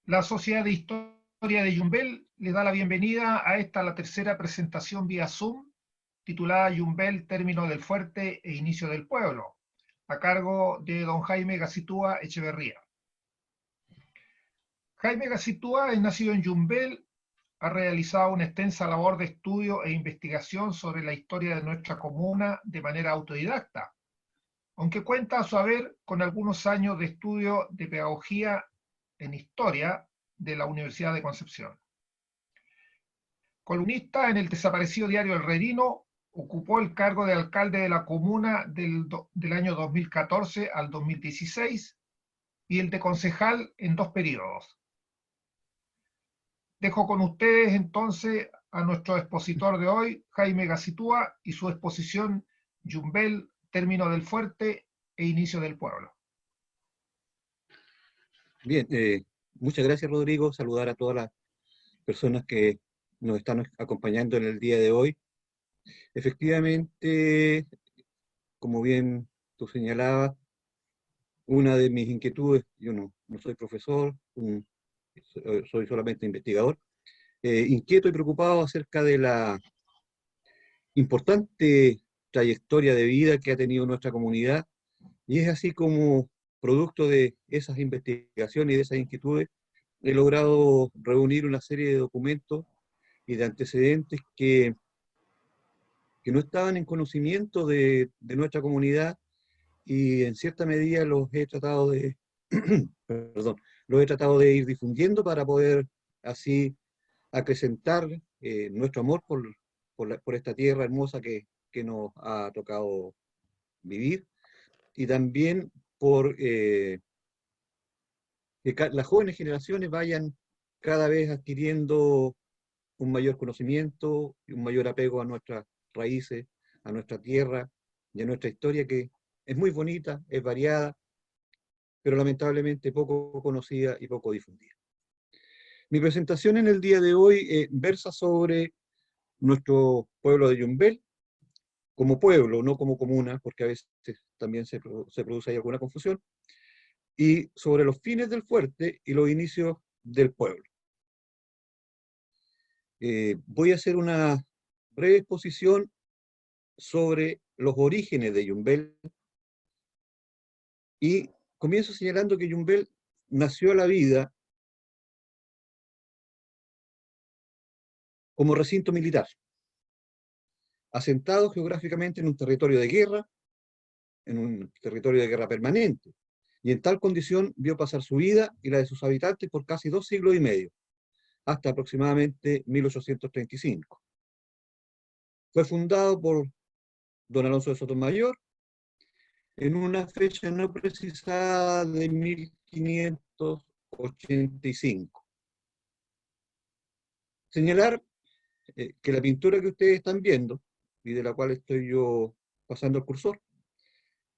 La Sociedad de Historia de Yumbel le da la bienvenida a esta, la tercera presentación vía Zoom, titulada Yumbel, Término del Fuerte e Inicio del Pueblo, a cargo de don Jaime Gacitúa Echeverría. Jaime Gacitúa es nacido en Yumbel, ha realizado una extensa labor de estudio e investigación sobre la historia de nuestra comuna de manera autodidacta, aunque cuenta a su haber con algunos años de estudio de pedagogía en historia de la Universidad de Concepción. Columnista en el desaparecido diario El Herrerino, ocupó el cargo de alcalde de la comuna del año 2014 al 2016 y el de concejal en 2 periodos. Dejo con ustedes entonces a nuestro expositor de hoy, Jaime Gacitúa, y su exposición Yumbel, Término del Fuerte e Inicio del Pueblo. Bien, muchas gracias, Rodrigo. Saludar a todas las personas que nos están acompañando en el día de hoy. Efectivamente, como bien tú señalabas, una de mis inquietudes, yo no soy profesor, soy solamente investigador, inquieto y preocupado acerca de la importante trayectoria de vida que ha tenido nuestra comunidad, y es así como, producto de esas investigaciones y de esas inquietudes, he logrado reunir una serie de documentos y de antecedentes que no estaban en conocimiento de nuestra comunidad, y en cierta medida los he tratado de, perdón, los he tratado de ir difundiendo para poder así acrecentar nuestro amor por esta tierra hermosa que nos ha tocado vivir, y también por que las jóvenes generaciones vayan cada vez adquiriendo un mayor conocimiento y un mayor apego a nuestras raíces, a nuestra tierra y a nuestra historia, que es muy bonita, es variada, pero lamentablemente poco conocida y poco difundida. Mi presentación en el día de hoy versa sobre nuestro pueblo de Yumbel, como pueblo, no como comuna, porque a veces también se produce ahí alguna confusión, y sobre los fines del fuerte y los inicios del pueblo. Voy a hacer una breve exposición sobre los orígenes de Yumbel, y comienzo señalando que Yumbel nació a la vida como recinto militar, asentado geográficamente en un territorio de guerra, en un territorio de guerra permanente, y en tal condición vio pasar su vida y la de sus habitantes por casi 2 siglos y medio, hasta aproximadamente 1835. Fue fundado por don Alonso de Sotomayor en una fecha no precisada de 1585. Señalar que la pintura que ustedes están viendo, y de la cual estoy yo pasando el cursor,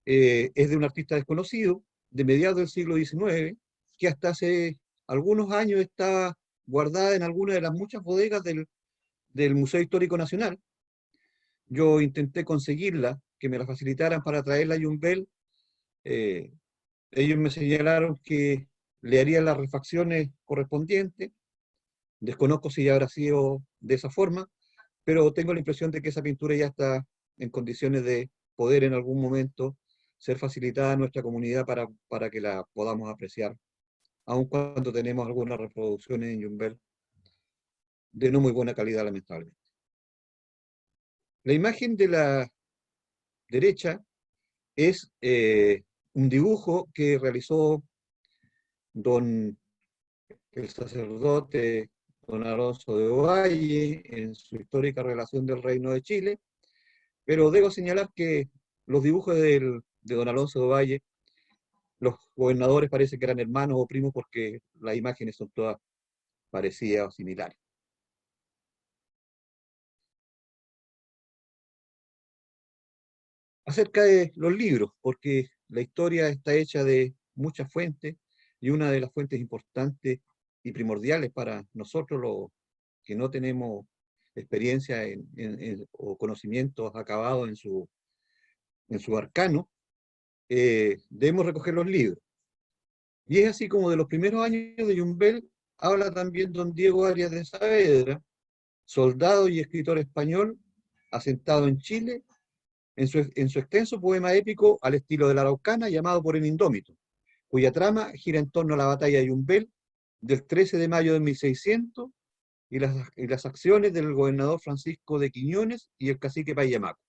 es de un artista desconocido, de mediados del siglo XIX, que hasta hace algunos años está guardada en alguna de las muchas bodegas del Museo Histórico Nacional. Yo intenté conseguirla, que me la facilitaran para traerla a Yumbel. Ellos me señalaron que le harían las refacciones correspondientes. Desconozco si ya habrá sido de esa forma, pero tengo la impresión de que esa pintura ya está en condiciones de poder en algún momento ser facilitada a nuestra comunidad para que la podamos apreciar, aun cuando tenemos algunas reproducciones en Yumbel de no muy buena calidad, lamentablemente. La imagen de la derecha es un dibujo que realizó el sacerdote don Alonso de Ovalle en su histórica relación del Reino de Chile, pero debo señalar que los dibujos de don Alonso de Ovalle, los gobernadores parece que eran hermanos o primos, porque las imágenes son todas parecidas o similares. Acerca de los libros, porque la historia está hecha de muchas fuentes, y una de las fuentes importantes y primordiales para nosotros, los que no tenemos experiencia o conocimientos acabados en su arcano, debemos recoger los libros. Y es así como de los primeros años de Yumbel habla también don Diego Arias de Saavedra, soldado y escritor español, asentado en Chile, en su extenso poema épico al estilo de la Araucana, llamado Por el Indómito, cuya trama gira en torno a la batalla de Yumbel del 13 de mayo de 1600 y las acciones del gobernador Francisco de Quiñones y el cacique Payamaco.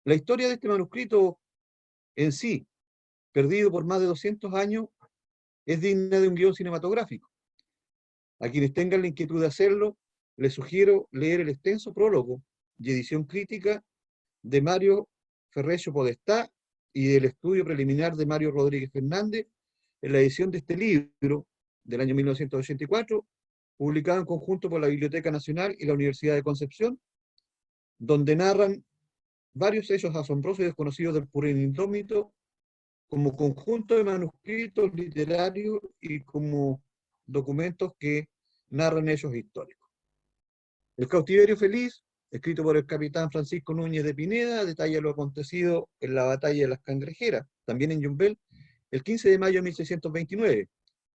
La historia de este manuscrito en sí, perdido por más de 200 años, es digna de un guión cinematográfico. A quienes tengan la inquietud de hacerlo, les sugiero leer el extenso prólogo y edición crítica de Mario Ferrecio Podestá y del estudio preliminar de Mario Rodríguez Fernández en la edición de este libro del año 1984, publicado en conjunto por la Biblioteca Nacional y la Universidad de Concepción, donde narran varios hechos asombrosos y desconocidos del Purín Indómito como conjunto de manuscritos literarios y como documentos que narran hechos históricos. El cautiverio feliz, escrito por el capitán Francisco Núñez de Pineda, detalla lo acontecido en la batalla de las Cangrejeras, también en Yumbel, el 15 de mayo de 1629,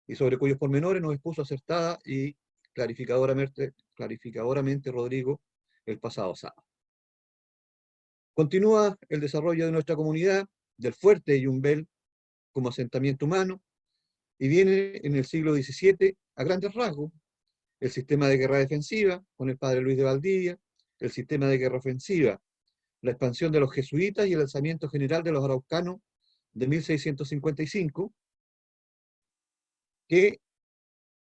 y sobre cuyos pormenores nos expuso acertada y clarificadoramente Rodrigo el pasado sábado. Continúa el desarrollo de nuestra comunidad, del fuerte de Yumbel como asentamiento humano, y viene en el siglo XVII, a grandes rasgos, el sistema de guerra defensiva, con el padre Luis de Valdivia, el sistema de guerra ofensiva, la expansión de los jesuitas y el alzamiento general de los araucanos de 1655, que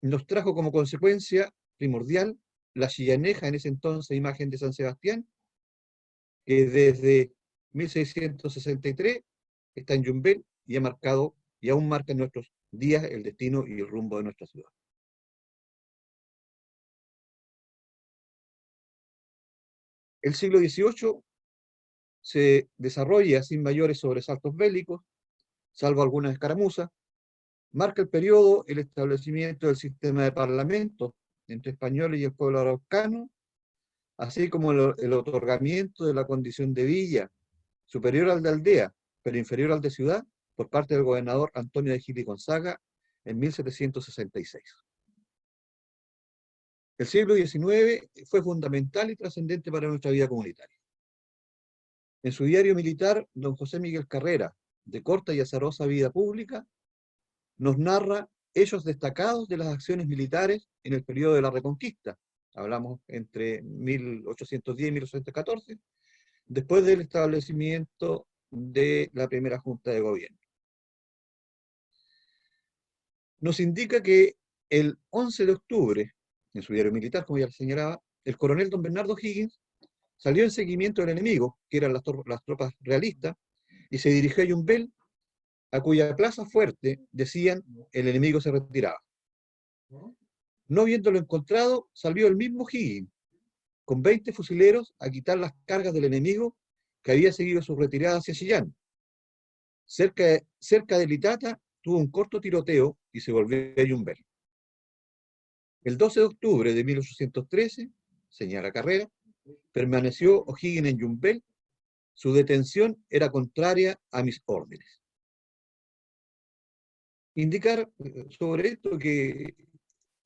nos trajo como consecuencia primordial la chillaneja, en ese entonces imagen de San Sebastián, que desde 1663 está en Yumbel y ha marcado y aún marca en nuestros días el destino y el rumbo de nuestra ciudad. El siglo XVIII se desarrolla sin mayores sobresaltos bélicos, salvo algunas escaramuzas. Marca el periodo el establecimiento del sistema de parlamentos entre españoles y el pueblo araucano, así como el otorgamiento de la condición de villa, superior al de aldea, pero inferior al de ciudad, por parte del gobernador Antonio de Gil y Gonzaga en 1766. El siglo XIX fue fundamental y trascendente para nuestra vida comunitaria. En su diario militar, don José Miguel Carrera, de corta y azarosa vida pública, nos narra hechos destacados de las acciones militares en el periodo de la Reconquista. Hablamos entre 1810 y 1814, después del establecimiento de la primera Junta de Gobierno. Nos indica que el 11 de octubre, en su diario militar, como ya le señalaba, el coronel don Bernardo Higgins salió en seguimiento del enemigo, que eran las tropas realistas, y se dirigió a Yumbel, a cuya plaza fuerte, decían, el enemigo se retiraba. No viéndolo encontrado, salió el mismo Higgins, con 20 fusileros, a quitar las cargas del enemigo que había seguido su retirada hacia Chillán. Cerca de Litata tuvo un corto tiroteo y se volvió a Yumbel. El 12 de octubre de 1813, señala Carrera, permaneció O'Higgins en Yumbel. Su detención era contraria a mis órdenes. Indicar sobre esto que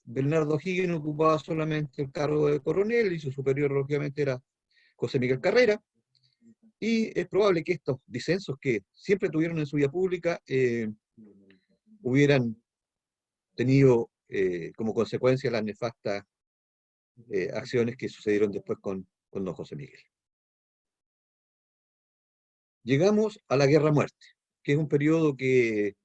Bernardo O'Higgins ocupaba solamente el cargo de coronel y su superior lógicamente era José Miguel Carrera, y es probable que estos disensos que siempre tuvieron en su vida pública hubieran tenido como consecuencia las nefastas acciones que sucedieron después con don José Miguel. Llegamos a la Guerra-Muerte, que es un periodo que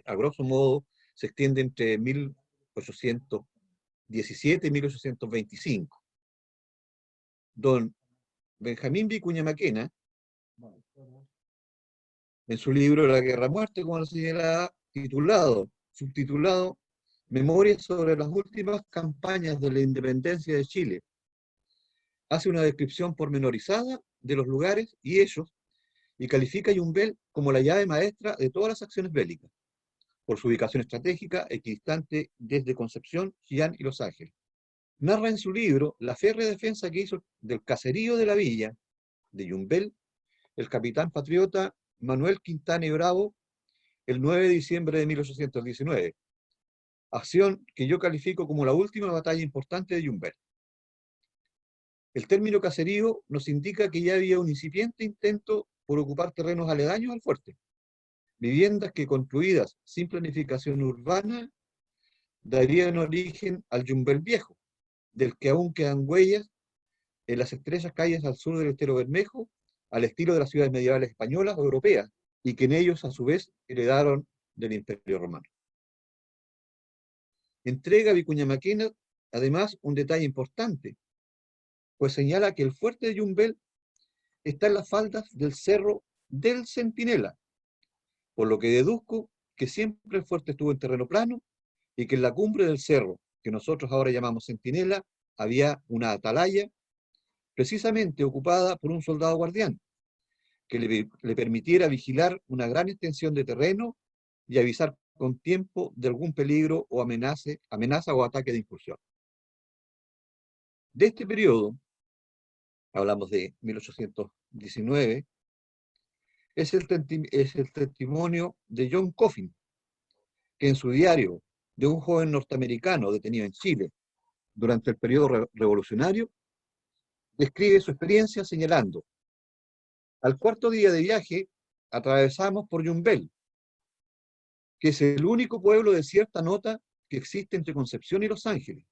a grosso modo se extiende entre 1817 y 1825. Don Benjamín Vicuña Maquena, en su libro La Guerra-Muerte, como lo señalaba, subtitulado Memorias sobre las últimas campañas de la independencia de Chile, hace una descripción pormenorizada de los lugares y hechos y califica a Yumbel como la llave maestra de todas las acciones bélicas, por su ubicación estratégica equidistante desde Concepción, Chillán y Los Ángeles. Narra en su libro la férrea defensa que hizo del caserío de la villa de Yumbel el capitán patriota Manuel Quintana y Bravo el 9 de diciembre de 1819, acción que yo califico como la última batalla importante de Yumbel. El término caserío nos indica que ya había un incipiente intento por ocupar terrenos aledaños al fuerte, viviendas que construidas sin planificación urbana darían origen al Yumbel viejo, del que aún quedan huellas en las estrechas calles al sur del Estero Bermejo, al estilo de las ciudades medievales españolas o europeas, y que en ellos a su vez heredaron del Imperio Romano. Entrega a Vicuña Maquena además un detalle importante, pues señala que el fuerte de Yumbel está en las faldas del Cerro del Centinela, por lo que deduzco que siempre el fuerte estuvo en terreno plano y que en la cumbre del cerro, que nosotros ahora llamamos Centinela, había una atalaya precisamente ocupada por un soldado guardián, que le permitiera vigilar una gran extensión de terreno y avisar con tiempo de algún peligro o amenaza o ataque de incursión. De este periodo, hablamos de 1819, es el testimonio de John Coffin, que en su diario de un joven norteamericano detenido en Chile durante el periodo revolucionario, describe su experiencia señalando: al cuarto día de viaje atravesamos por Yumbel, que es el único pueblo de cierta nota que existe entre Concepción y Los Ángeles,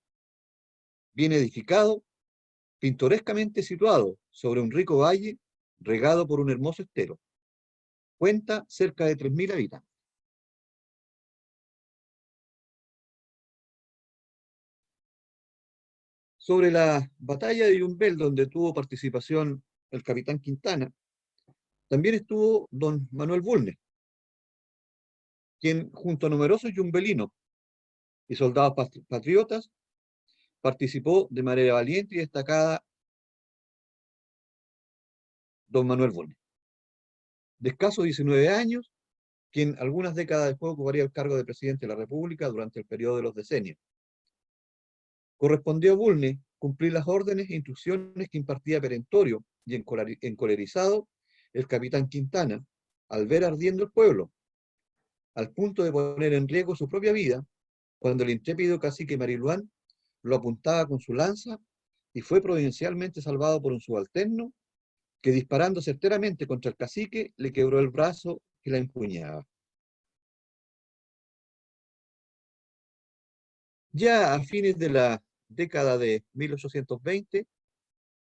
bien edificado, pintorescamente situado sobre un rico valle regado por un hermoso estero. Cuenta cerca de 3.000 habitantes. Sobre la batalla de Yumbel, donde tuvo participación el capitán Quintana, también estuvo don Manuel Bulnes, quien junto a numerosos yumbelinos y soldados patriotas participó de manera valiente y destacada don Manuel Bulnes, de escasos 19 años, quien algunas décadas después ocuparía el cargo de presidente de la República durante el periodo de los decenios. Correspondió a Bulnes cumplir las órdenes e instrucciones que impartía perentorio y encolerizado el capitán Quintana al ver ardiendo el pueblo, al punto de poner en riesgo su propia vida, cuando el intrépido cacique Mariluán lo apuntaba con su lanza y fue providencialmente salvado por un subalterno que, disparando certeramente contra el cacique, le quebró el brazo que la empuñaba. Ya a fines de la década de 1820,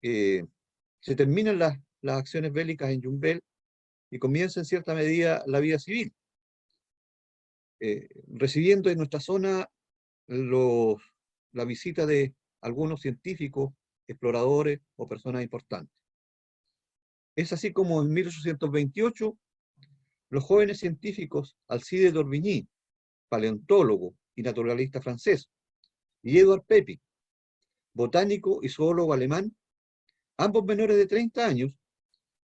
se terminan las acciones bélicas en Yumbel y comienza en cierta medida la vida civil, recibiendo en nuestra zona la visita de algunos científicos, exploradores o personas importantes. Es así como en 1828 los jóvenes científicos Alcide d'Orbigny, paleontólogo y naturalista francés, y Edward Pepi, botánico y zoólogo alemán, ambos menores de 30 años,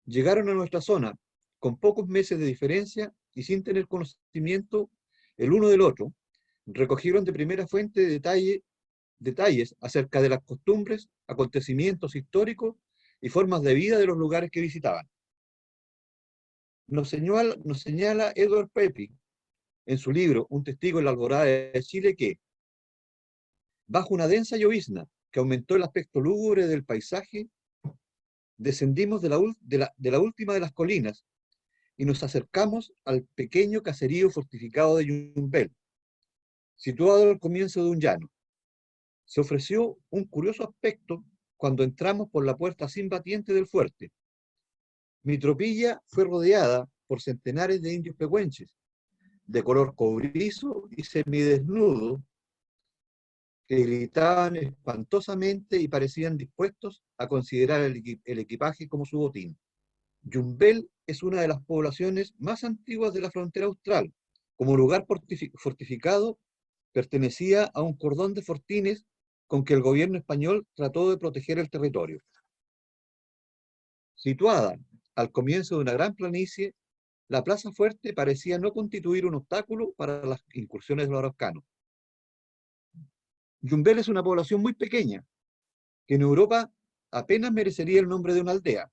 llegaron a nuestra zona con pocos meses de diferencia y sin tener conocimiento el uno del otro, recogieron de primera fuente detalles acerca de las costumbres, acontecimientos históricos y formas de vida de los lugares que visitaban. Nos señala Edward Pepi en su libro Un testigo en la alborada de Chile que, bajo una densa llovizna que aumentó el aspecto lúgubre del paisaje, descendimos de la última de las colinas y nos acercamos al pequeño caserío fortificado de Yumbel, situado al comienzo de un llano. Se ofreció un curioso aspecto cuando entramos por la puerta sin batiente del fuerte. Mi tropilla fue rodeada por centenares de indios pehuenches, de color cobrizo y semidesnudo, que gritaban espantosamente y parecían dispuestos a considerar el equipaje como su botín. Yumbel es una de las poblaciones más antiguas de la frontera austral. Como lugar fortificado, pertenecía a un cordón de fortines con que el gobierno español trató de proteger el territorio. Situada al comienzo de una gran planicie, la Plaza Fuerte parecía no constituir un obstáculo para las incursiones de los araucanos. Yumbel es una población muy pequeña, que en Europa apenas merecería el nombre de una aldea.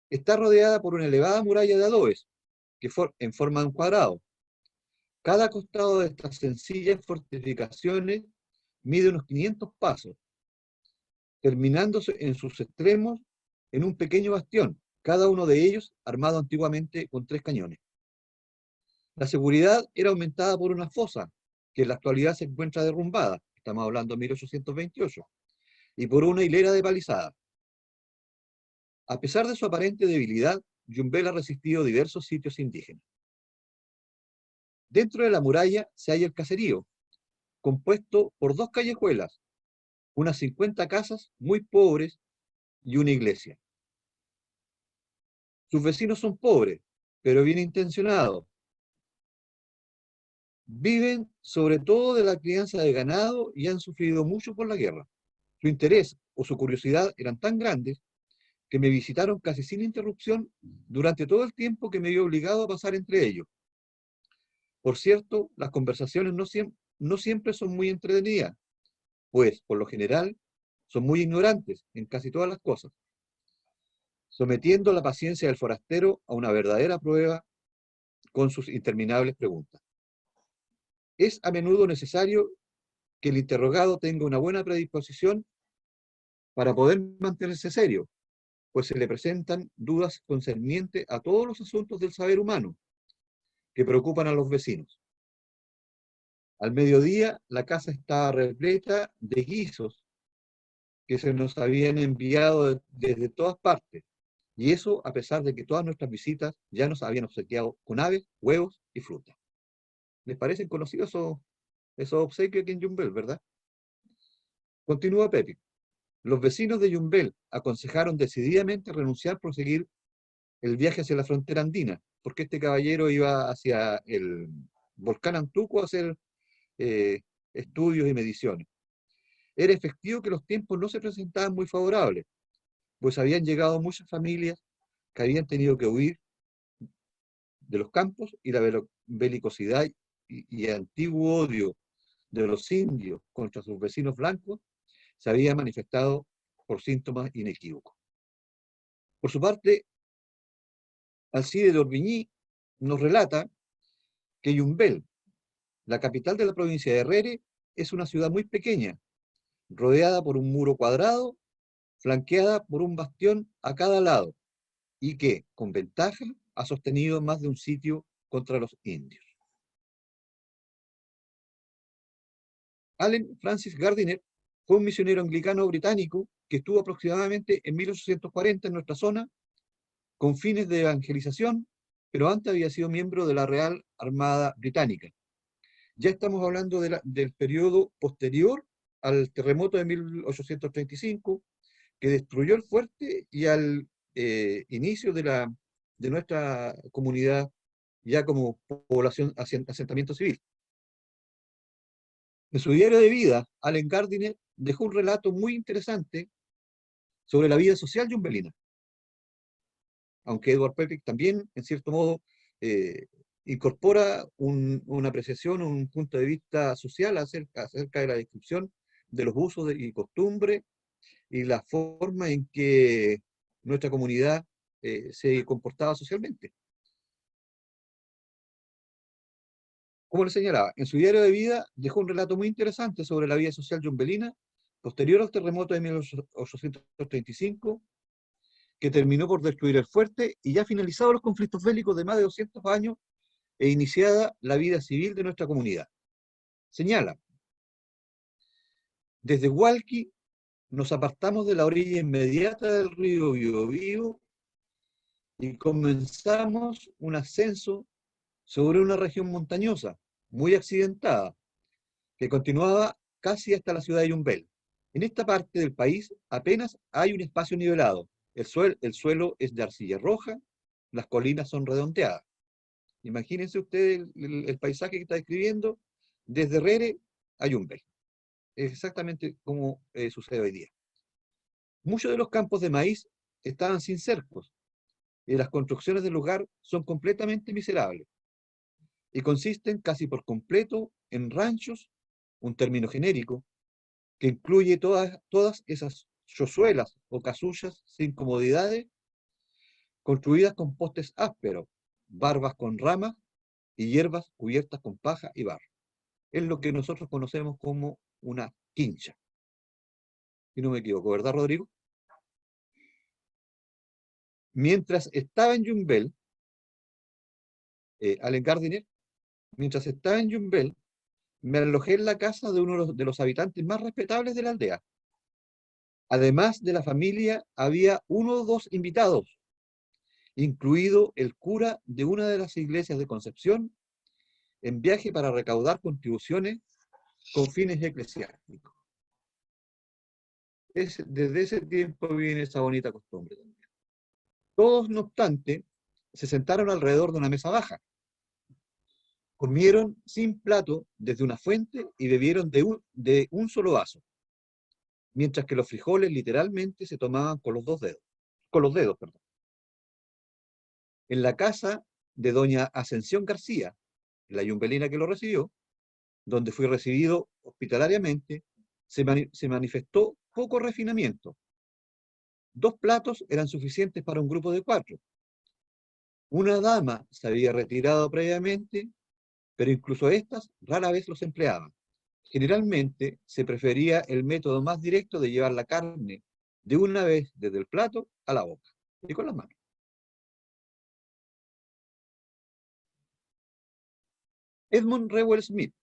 Está rodeada por una elevada muralla de adobes, en forma de un cuadrado. Cada costado de estas sencillas fortificaciones mide unos 500 pasos, terminándose en sus extremos en un pequeño bastión, cada uno de ellos armado antiguamente con 3 cañones. La seguridad era aumentada por una fosa, que en la actualidad se encuentra derrumbada, estamos hablando de 1828, y por una hilera de palizadas. A pesar de su aparente debilidad, Yumbel ha resistido diversos sitios indígenas. Dentro de la muralla se halla el caserío, compuesto por 2 callejuelas, unas 50 casas muy pobres y una iglesia. Sus vecinos son pobres, pero bien intencionados. Viven sobre todo de la crianza de ganado y han sufrido mucho por la guerra. Su interés o su curiosidad eran tan grandes que me visitaron casi sin interrupción durante todo el tiempo que me vi obligado a pasar entre ellos. Por cierto, las conversaciones no siempre son muy entretenidas, pues, por lo general, son muy ignorantes en casi todas las cosas, sometiendo la paciencia del forastero a una verdadera prueba con sus interminables preguntas. Es a menudo necesario que el interrogado tenga una buena predisposición para poder mantenerse serio, pues se le presentan dudas concernientes a todos los asuntos del saber humano que preocupan a los vecinos. Al mediodía, la casa estaba repleta de guisos que se nos habían enviado desde todas partes, y eso a pesar de que todas nuestras visitas ya nos habían obsequiado con aves, huevos y fruta. ¿Les parecen conocidos esos obsequios aquí en Yumbel, verdad? Continúa Pepe. Los vecinos de Yumbel aconsejaron decididamente renunciar a proseguir el viaje hacia la frontera andina, porque este caballero iba hacia el volcán Antuco a hacer estudios y mediciones. Era efectivo que los tiempos no se presentaban muy favorables, pues habían llegado muchas familias que habían tenido que huir de los campos y la belicosidad y antiguo odio de los indios contra sus vecinos blancos se había manifestado por síntomas inequívocos. Por su parte, Alcide de Orbigny nos relata que Yumbel, la capital de la provincia de Herrere, es una ciudad muy pequeña, rodeada por un muro cuadrado, flanqueada por un bastión a cada lado, y que, con ventaja, ha sostenido más de un sitio contra los indios. Allen Francis Gardiner fue un misionero anglicano británico que estuvo aproximadamente en 1840 en nuestra zona con fines de evangelización, pero antes había sido miembro de la Real Armada Británica. Ya estamos hablando del periodo posterior al terremoto de 1835, que destruyó el fuerte, y al inicio de nuestra comunidad ya como población, asentamiento civil. En su diario de vida, Allen Gardiner dejó un relato muy interesante sobre la vida social yumbelina, aunque Edward Pepic también, en cierto modo, incorpora una apreciación, un punto de vista social acerca de la descripción de los usos y costumbres y la forma en que nuestra comunidad se comportaba socialmente. Como le señalaba, en su diario de vida dejó un relato muy interesante sobre la vida social yumbelina posterior al terremoto de 1835, que terminó por destruir el fuerte y ya finalizados los conflictos bélicos de más de 200 años e iniciada la vida civil de nuestra comunidad. Señala: desde Hualqui nos apartamos de la orilla inmediata del río Biobío y comenzamos un ascenso sobre una región montañosa, muy accidentada, que continuaba casi hasta la ciudad de Yumbel. En esta parte del país apenas hay un espacio nivelado. El suelo es de arcilla roja, las colinas son redondeadas. Imagínense ustedes el paisaje que está describiendo desde Herrere a Yumbel. Es exactamente como sucede hoy día. Muchos de los campos de maíz estaban sin cercos y las construcciones del lugar son completamente miserables y consisten casi por completo en ranchos, un término genérico que incluye todas esas chozuelas o casullas sin comodidades construidas con postes ásperos, barbas con ramas y hierbas cubiertas con paja y barro. Es lo que nosotros conocemos como una quincha. Si no me equivoco, ¿verdad, Rodrigo? Mientras estaba en Yumbel, Allen Gardiner, mientras estaba en Yumbel, me alojé en la casa de uno de los habitantes más respetables de la aldea. Además de la familia, había uno o dos invitados, incluido el cura de una de las iglesias de Concepción, en viaje para recaudar contribuciones con fines eclesiásticos. Desde ese tiempo viene esa bonita costumbre también. Todos, no obstante, se sentaron alrededor de una mesa baja. Comieron sin plato desde una fuente y bebieron de un solo vaso, mientras que los frijoles literalmente se tomaban con los dedos, perdón. En la casa de doña Ascensión García, la yumbelina que lo recibió, donde fui recibido hospitalariamente, se manifestó poco refinamiento. 2 platos eran suficientes para un grupo de 4. Una dama se había retirado previamente, pero incluso estas rara vez los empleaban. Generalmente se prefería el método más directo de llevar la carne de una vez desde el plato a la boca, y con las manos. Edmund Rewell Smith,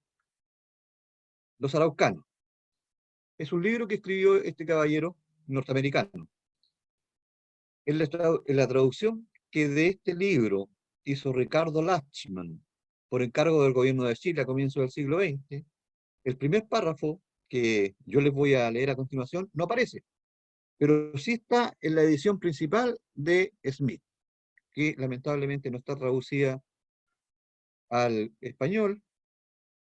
Los Araucanos, es un libro que escribió este caballero norteamericano. En la traducción que de este libro hizo Ricardo Lachman por encargo del gobierno de Chile a comienzos del siglo XX, el primer párrafo que yo les voy a leer a continuación no aparece, pero sí está en la edición principal de Smith, que lamentablemente no está traducida al español,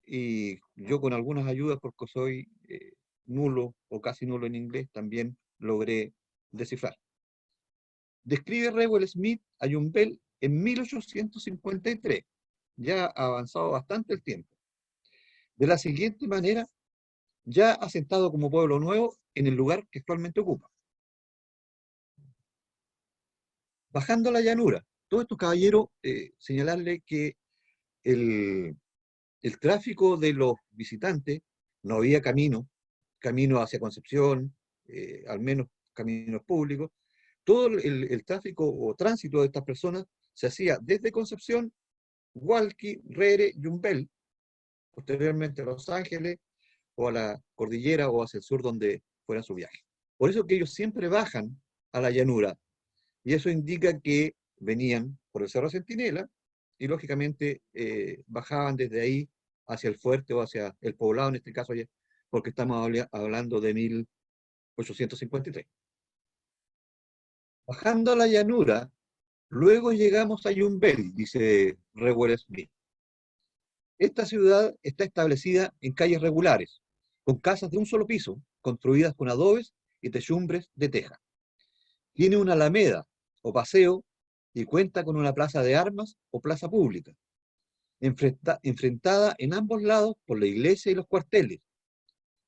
y yo con algunas ayudas, porque soy nulo o casi nulo en inglés, también logré descifrar. Describe Rewell Smith a Yumbel en 1853, ya ha avanzado bastante el tiempo, de la siguiente manera, ya asentado como pueblo nuevo en el lugar que actualmente ocupa. Bajando la llanura, todo esto, caballero, señalarle que el tráfico de los visitantes, no había camino hacia Concepción, al menos caminos públicos, todo el tráfico o tránsito de estas personas se hacía desde Concepción, Hualqui, Rere, Yumbel, posteriormente a Los Ángeles, o a la cordillera o hacia el sur donde fuera su viaje. Por eso que ellos siempre bajan a la llanura, y eso indica que venían por el Cerro Centinela, y lógicamente bajaban desde ahí hacia el fuerte o hacia el poblado, en este caso, porque estamos hablando de 1853. Bajando a la llanura, luego llegamos a Yumbel, dice Rewell Smith. Esta ciudad está establecida en calles regulares, con casas de un solo piso, construidas con adobes y techumbres de teja. Tiene una alameda o paseo y cuenta con una plaza de armas o plaza pública, enfrentada en ambos lados por la iglesia y los cuarteles,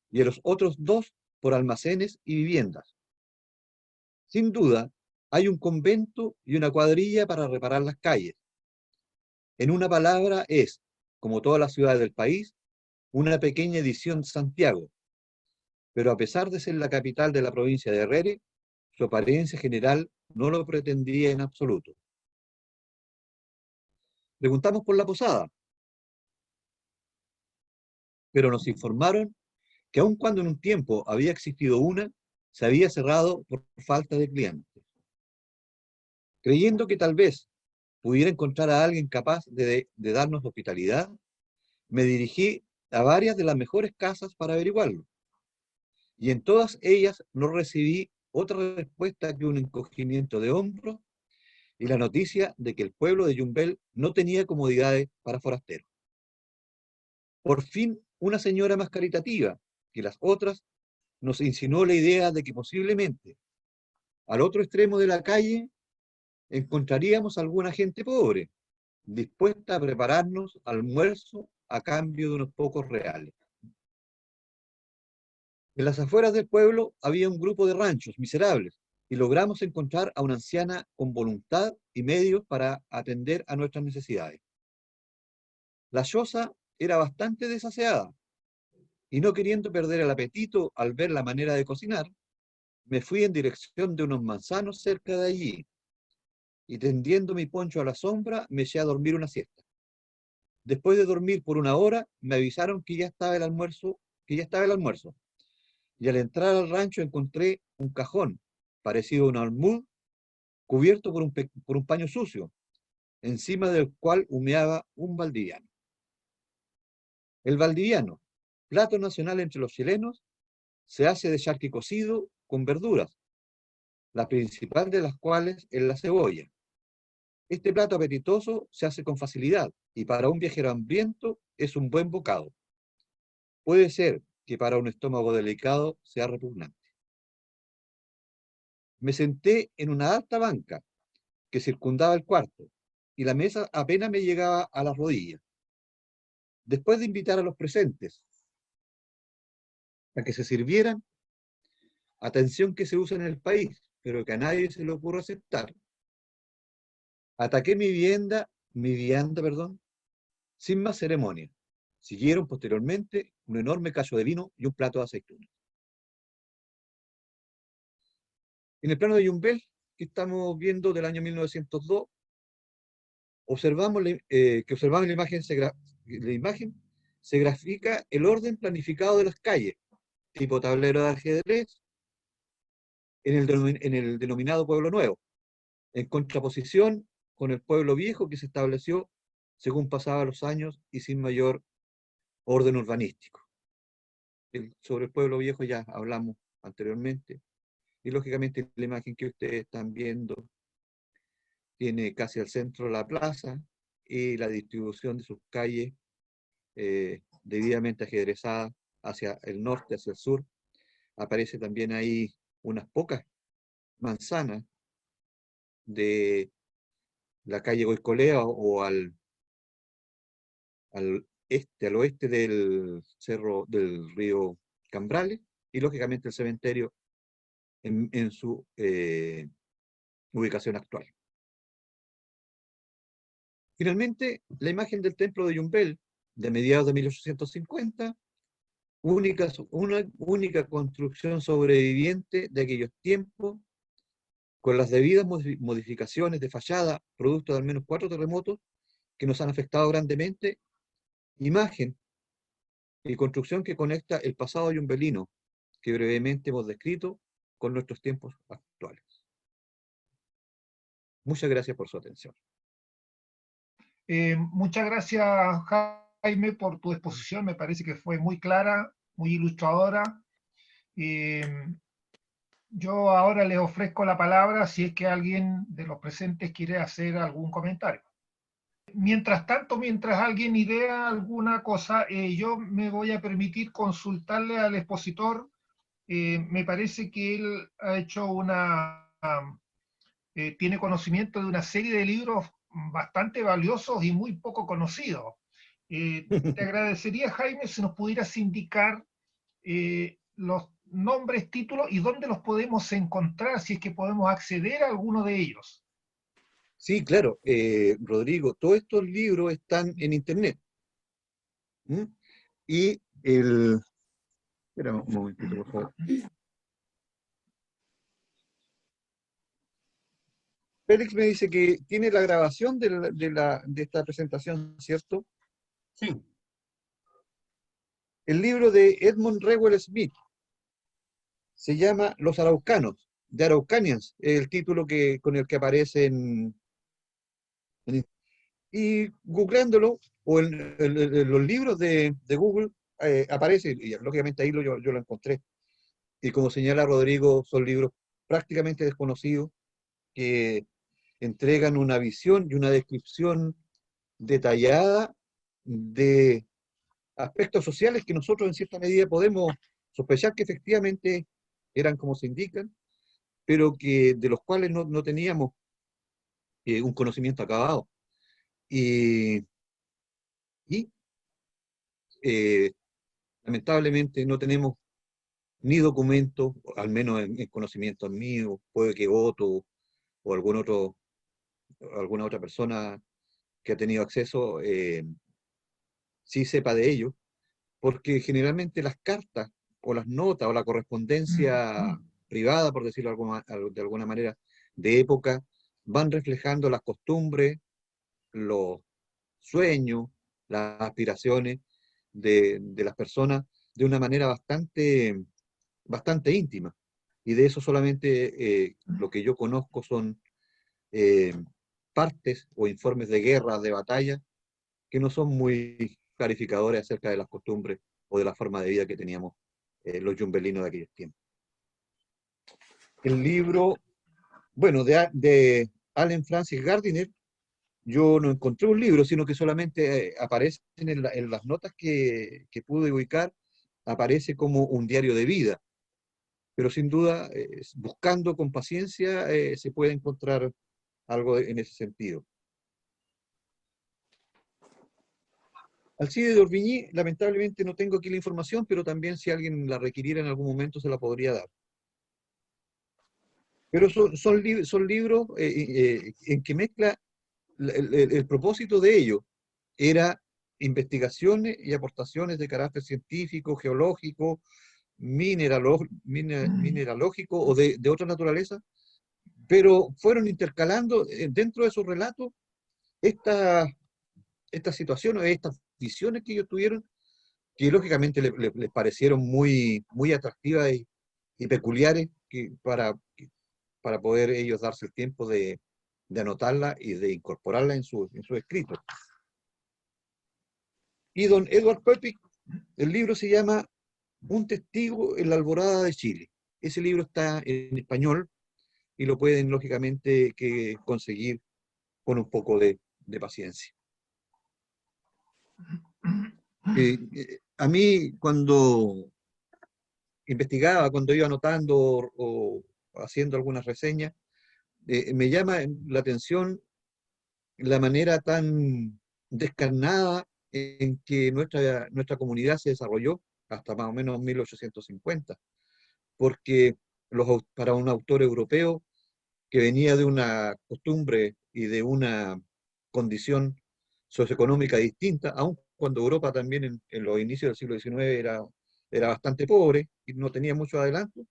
y a los otros 2 por almacenes y viviendas. Sin duda, hay un convento y una cuadrilla para reparar las calles. En una palabra, es, como todas las ciudades del país, una pequeña edición de Santiago, pero a pesar de ser la capital de la provincia de Herrere, su apariencia general no lo pretendía en absoluto. Preguntamos por la posada, pero nos informaron que aun cuando en un tiempo había existido una, se había cerrado por falta de clientes. Creyendo que tal vez pudiera encontrar a alguien capaz de darnos hospitalidad, me dirigí a varias de las mejores casas para averiguarlo, y en todas ellas no recibí otra respuesta que un encogimiento de hombros y la noticia de que el pueblo de Yumbel no tenía comodidades para forasteros. Por fin, una señora más caritativa que las otras nos insinuó la idea de que posiblemente al otro extremo de la calle encontraríamos alguna gente pobre, dispuesta a prepararnos almuerzo a cambio de unos pocos reales. En las afueras del pueblo había un grupo de ranchos miserables, y logramos encontrar a una anciana con voluntad y medios para atender a nuestras necesidades. La choza era bastante desaseada, y no queriendo perder el apetito al ver la manera de cocinar, me fui en dirección de unos manzanos cerca de allí, y tendiendo mi poncho a la sombra, me eché a dormir una siesta. Después de dormir por una hora, me avisaron que ya estaba el almuerzo, y al entrar al rancho encontré un cajón, parecido a un almud, cubierto por un paño sucio, encima del cual humeaba un valdiviano. El valdiviano, plato nacional entre los chilenos, se hace de charqui cocido con verduras, la principal de las cuales es la cebolla. Este plato apetitoso se hace con facilidad y para un viajero hambriento es un buen bocado. Puede ser que para un estómago delicado sea repugnante. Me senté en una alta banca que circundaba el cuarto y la mesa apenas me llegaba a las rodillas. Después de invitar a los presentes a que se sirvieran, atención que se usa en el país, pero que a nadie se le ocurre aceptar, ataqué mi vianda, sin más ceremonia. Siguieron posteriormente un enorme cacho de vino y un plato de aceitunas. En el plano de Yumbel, que estamos viendo del año 1902, observamos en la imagen se grafica el orden planificado de las calles, tipo tablero de ajedrez, en el denominado Pueblo Nuevo, en contraposición con el pueblo viejo que se estableció según pasaban los años y sin mayor orden urbanístico. Sobre el pueblo viejo ya hablamos anteriormente, y lógicamente la imagen que ustedes están viendo tiene casi al centro la plaza y la distribución de sus calles debidamente ajedrezada hacia el norte, hacia el sur. Aparece también ahí unas pocas manzanas de la calle Goicolea o al oeste del cerro del río Cambrales, y lógicamente el cementerio en su ubicación actual. Finalmente, la imagen del templo de Yumbel, de mediados de 1850, una única construcción sobreviviente de aquellos tiempos, con las debidas modificaciones de fachada, producto de al menos 4 terremotos que nos han afectado grandemente, imagen y construcción que conecta el pasado yumbelino, que brevemente hemos descrito, con nuestros tiempos actuales. Muchas gracias por su atención. Muchas gracias, Jaime, por tu exposición. Me parece que fue muy clara, muy ilustradora. Yo ahora les ofrezco la palabra si es que alguien de los presentes quiere hacer algún comentario. Mientras tanto, mientras alguien idea alguna cosa, yo me voy a permitir consultarle al expositor. Me parece que él ha hecho tiene conocimiento de una serie de libros bastante valiosos y muy poco conocidos. Te agradecería, Jaime, si nos pudieras indicar los nombres, títulos y dónde los podemos encontrar, si es que podemos acceder a alguno de ellos. Sí, claro, Rodrigo, todos estos libros están en internet. ¿Mm? Y espera un momentito, por favor. Félix me dice que tiene la grabación de esta presentación, ¿cierto? Sí. El libro de Edmund Rewell Smith se llama Los Araucanos, The Araucanians, el título con el que aparece y googleándolo, o en los libros de Google, aparece, y lógicamente ahí yo lo encontré. Y como señala Rodrigo, son libros prácticamente desconocidos que entregan una visión y una descripción detallada de aspectos sociales que nosotros en cierta medida podemos sospechar que efectivamente eran como se indican, pero que de los cuales no teníamos un conocimiento acabado. Y lamentablemente no tenemos ni documentos, al menos en conocimiento mío, puede que Otto o alguna otra persona que ha tenido acceso sí sepa de ello, porque generalmente las cartas o las notas o la correspondencia privada, por decirlo de alguna manera, de época, van reflejando las costumbres, los sueños, las aspiraciones de las personas de una manera bastante íntima. Y de eso solamente lo que yo conozco son eh, partes o informes de guerra, de batalla, que no son muy clarificadores acerca de las costumbres o de la forma de vida que teníamos los yumbelinos de aquellos tiempos. El libro, bueno, de Allen Francis Gardiner, yo no encontré un libro, sino que solamente aparecen en las notas que pude ubicar, aparece como un diario de vida, pero sin duda, buscando con paciencia, se puede encontrar algo en ese sentido. Alcide de Orbigny, lamentablemente no tengo aquí la información, pero también si alguien la requiriera en algún momento se la podría dar. Pero son libros en que mezcla el propósito de ellos era investigaciones y aportaciones de carácter científico, geológico, mineralógico o de otra naturaleza, pero fueron intercalando dentro de sus relatos estas situaciones, estas visiones que ellos tuvieron, que lógicamente les parecieron muy atractivas y peculiares para poder ellos darse el tiempo de anotarla y de incorporarla en su escrito. Y don Edward Pepic, el libro se llama Un testigo en la alborada de Chile. Ese libro está en español y lo pueden lógicamente conseguir con un poco de paciencia. A mí cuando investigaba, cuando iba anotando o haciendo algunas reseñas, me llama la atención la manera tan descarnada en que nuestra comunidad se desarrolló hasta más o menos 1850, porque para un autor europeo que venía de una costumbre y de una condición socioeconómica distinta, aun cuando Europa también en los inicios del siglo XIX era bastante pobre y no tenía mucho adelanto,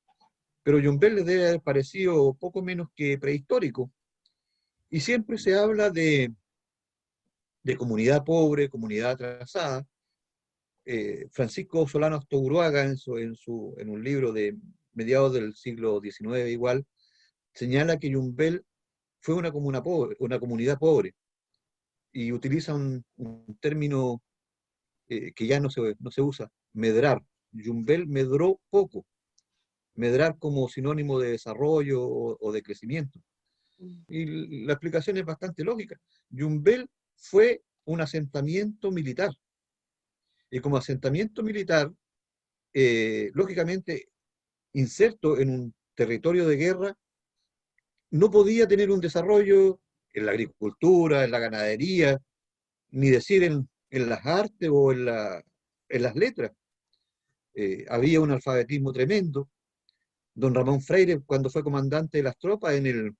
pero Yumbel les debe haber parecido poco menos que prehistórico. Y siempre se habla de comunidad pobre, comunidad atrasada. Francisco Solano Astogruaga, en un libro de mediados del siglo XIX igual, señala que Yumbel fue una comunidad pobre, y utiliza un término que ya no se usa, medrar. Yumbel medró poco, medrar como sinónimo de desarrollo o de crecimiento. Y la explicación es bastante lógica. Yumbel fue un asentamiento militar, y como asentamiento militar, lógicamente, inserto en un territorio de guerra, no podía tener un desarrollo en la agricultura, en la ganadería, ni decir en las artes o en las letras. Había un alfabetismo tremendo. Don Ramón Freire, cuando fue comandante de las tropas en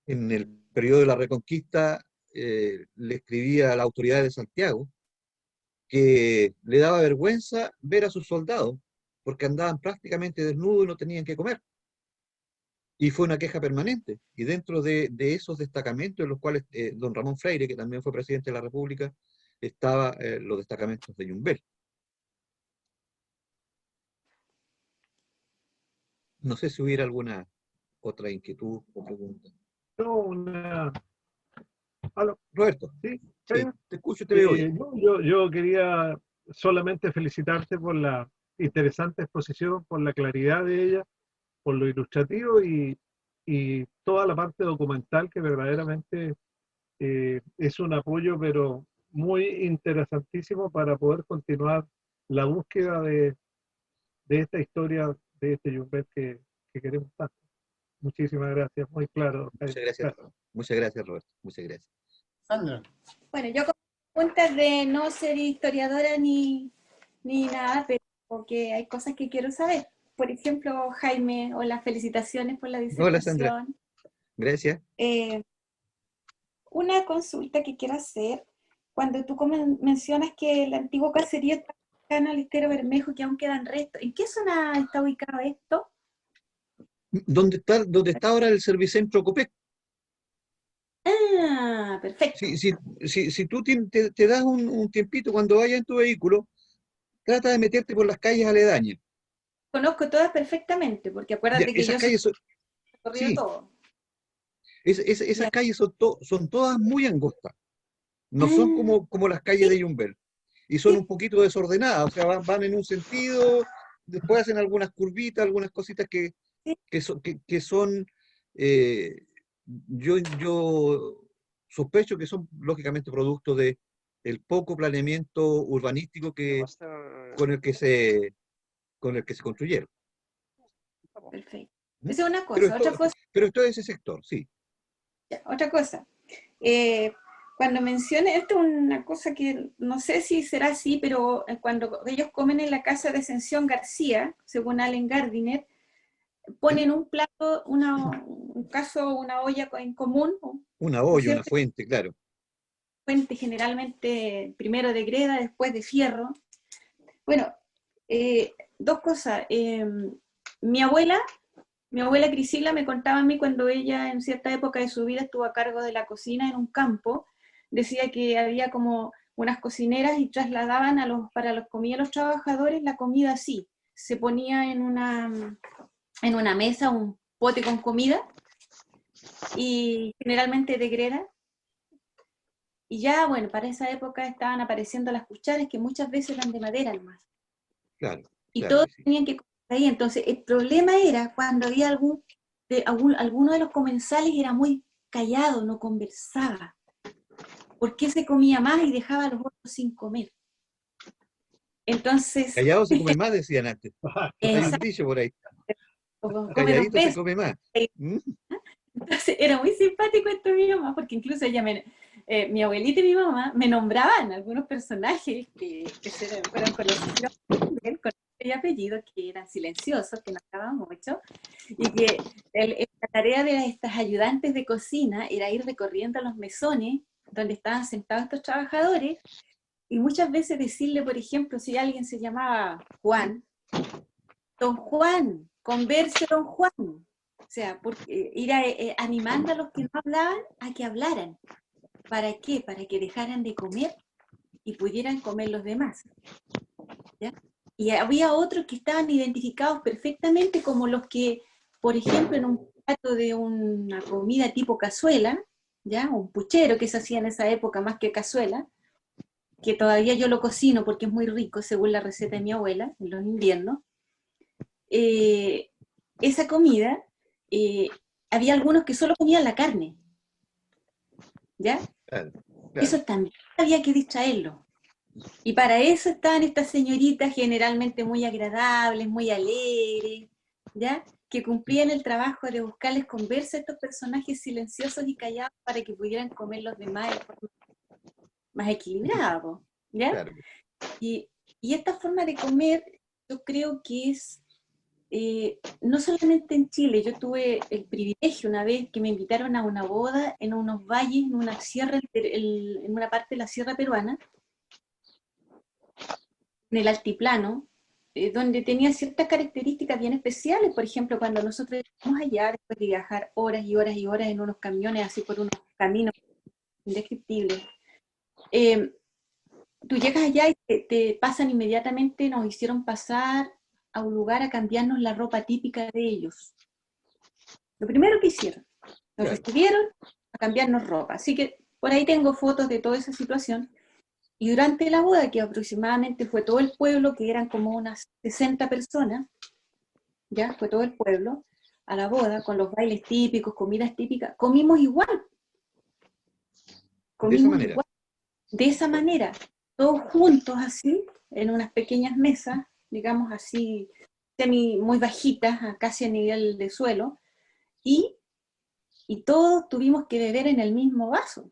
el periodo de la Reconquista, le escribía a la autoridad de Santiago que le daba vergüenza ver a sus soldados, porque andaban prácticamente desnudos y no tenían que comer. Y fue una queja permanente. Y dentro de esos destacamentos, en los cuales don Ramón Freire, que también fue presidente de la República, estaban los destacamentos de Yumbel. No sé si hubiera alguna otra inquietud o pregunta. No, ¿Aló? Roberto, ¿Sí? sí, te escucho y te veo bien. Yo quería solamente felicitarte por la interesante exposición, por la claridad de ella, por lo ilustrativo y toda la parte documental que verdaderamente es un apoyo, pero muy interesantísimo para poder continuar la búsqueda de esta historia, de este Yumbel que queremos tanto. Muchísimas gracias, muy claro. Muchas gracias, muchas gracias, Roberto. Muchas gracias. Sandra. Bueno, yo con preguntas de no ser historiadora ni nada, pero que hay cosas que quiero saber. Por ejemplo, Jaime, hola, felicitaciones por la Hola, Sandra. disertación. Gracias. Una consulta que quiero hacer, cuando tú mencionas que el antiguo caserío está en el Estero Bermejo, que aún quedan restos, ¿en qué zona está ubicado esto? ¿Dónde está ahora el Servicentro Copec? Ah, perfecto. Si tú te das un tiempito cuando vayas en tu vehículo, trata de meterte por las calles aledañas. Conozco todas perfectamente, porque Ya, acuérdate que esas yo calles son, he recorrido sí, todo. esas Ya. calles son todas muy angostas. No son Ah, como las calles sí, de Yumbel. Y son un poquito desordenadas, o sea, van en un sentido, después hacen algunas curvitas, algunas cositas sí, que son yo sospecho que son lógicamente producto de el poco planeamiento urbanístico con el que se construyeron. perfecto. ¿Mm? Esa es una Pero cosa. esto, pero esto es ese sector, sí. Otra cosa. Cuando mencioné, esto es una cosa que no sé si será así, pero cuando ellos comen en la casa de Ascensión García, según Allen Gardiner, ¿Ya? ponen un plato, un caso, una olla en común, Una ¿no es olla, una cierto? fuente, claro. Fuente generalmente primero de greda, después de fierro. Bueno, dos cosas. Mi abuela Crisila me contaba a mí cuando ella en cierta época de su vida estuvo a cargo de la cocina en un campo, decía que había como unas cocineras y trasladaban para los comida los trabajadores la comida así. Se ponía en una mesa un pote con comida y generalmente de greda. Y ya, bueno, para esa época estaban apareciendo las cucharas que muchas veces eran de madera nomás. Claro, Y claro todos que sí. tenían que comer ahí. Entonces, el problema era cuando había alguno de los comensales era muy callado, no conversaba. ¿Por qué se comía más y dejaba a los otros sin comer? Entonces, Callado se come más, decían antes. Hay un exacto, dicho por ahí. come dos Calladito se veces. come más. ¿Mm? Entonces, era muy simpático esto mi mamá, porque incluso mi abuelita y mi mamá me nombraban algunos personajes que fueron conocidos con nombre y apellido, que eran silenciosos, que no hablaban mucho, y que la tarea de estas ayudantes de cocina era ir recorriendo los mesones donde estaban sentados estos trabajadores, y muchas veces decirle, por ejemplo, si alguien se llamaba Juan, don Juan, converse don Juan. O sea, porque ir animando a los que no hablaban a que hablaran. ¿Para qué? Para que dejaran de comer y pudieran comer los demás. ¿Ya? Y había otros que estaban identificados perfectamente como los que, por ejemplo, en un plato de una comida tipo cazuela, ¿ya? Un puchero que se hacía en esa época más que cazuela, que todavía yo lo cocino porque es muy rico según la receta de mi abuela en los inviernos. Esa comida, eh, había algunos que solo comían la carne, ¿ya? Claro, claro. Eso también había que distraerlo. Y para eso estaban estas señoritas generalmente muy agradables, muy alegres, ¿ya? Que cumplían el trabajo de buscarles conversa a estos personajes silenciosos y callados para que pudieran comer los demás de forma más equilibrada, ¿ya? Claro. Y esta forma de comer yo creo que es no solamente en Chile. Yo tuve el privilegio una vez que me invitaron a una boda en unos valles, en una sierra, en una parte de la sierra peruana, en el altiplano, donde tenía ciertas características bien especiales. Por ejemplo, cuando nosotros llegamos allá, después de viajar horas y horas y horas en unos camiones, así por unos caminos indescriptibles, tú llegas allá y te pasan inmediatamente, nos hicieron pasar a un lugar a cambiarnos la ropa típica de ellos. Lo primero que hicieron, nos Claro. recibieron a cambiarnos ropa. Así que por ahí tengo fotos de toda esa situación. Y durante la boda, que aproximadamente fue todo el pueblo, que eran como unas 60 personas, ya fue todo el pueblo a la boda, con los bailes típicos, comidas típicas, comimos igual. De esa Comimos manera. igual, de esa manera, todos juntos así, en unas pequeñas mesas, digamos así, muy bajitas, casi a nivel de suelo, y todos tuvimos que beber en el mismo vaso.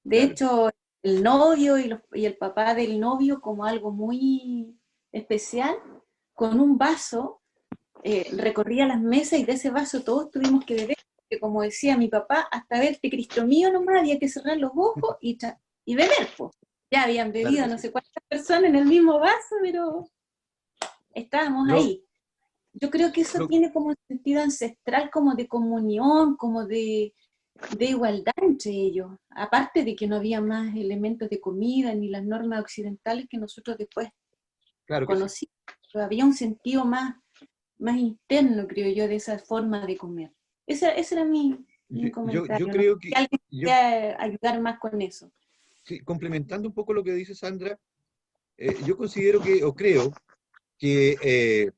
De Claro. hecho, el novio y el papá del novio como algo muy, especial con un vaso, recorría las mesas y de ese vaso todos tuvimos que beber, porque como decía mi papá, hasta verte Cristo mío nomás había que cerrar los ojos y beber, pues. Ya habían Claro bebido que no sí. sé cuántas personas en el mismo vaso, pero estábamos Lo, ahí. Yo creo que eso lo- tiene como un sentido ancestral, como de comunión, como de igualdad entre ellos, aparte de que no había más elementos de comida ni las normas occidentales que nosotros después claro que sí. conocimos, pero había un sentido más interno, creo yo, de esa forma de comer. Ese era mi Yo comentario, no sé creo si que, alguien yo, puede ayudar más con eso. sí, complementando un poco lo que dice Sandra, yo considero que, o creo, que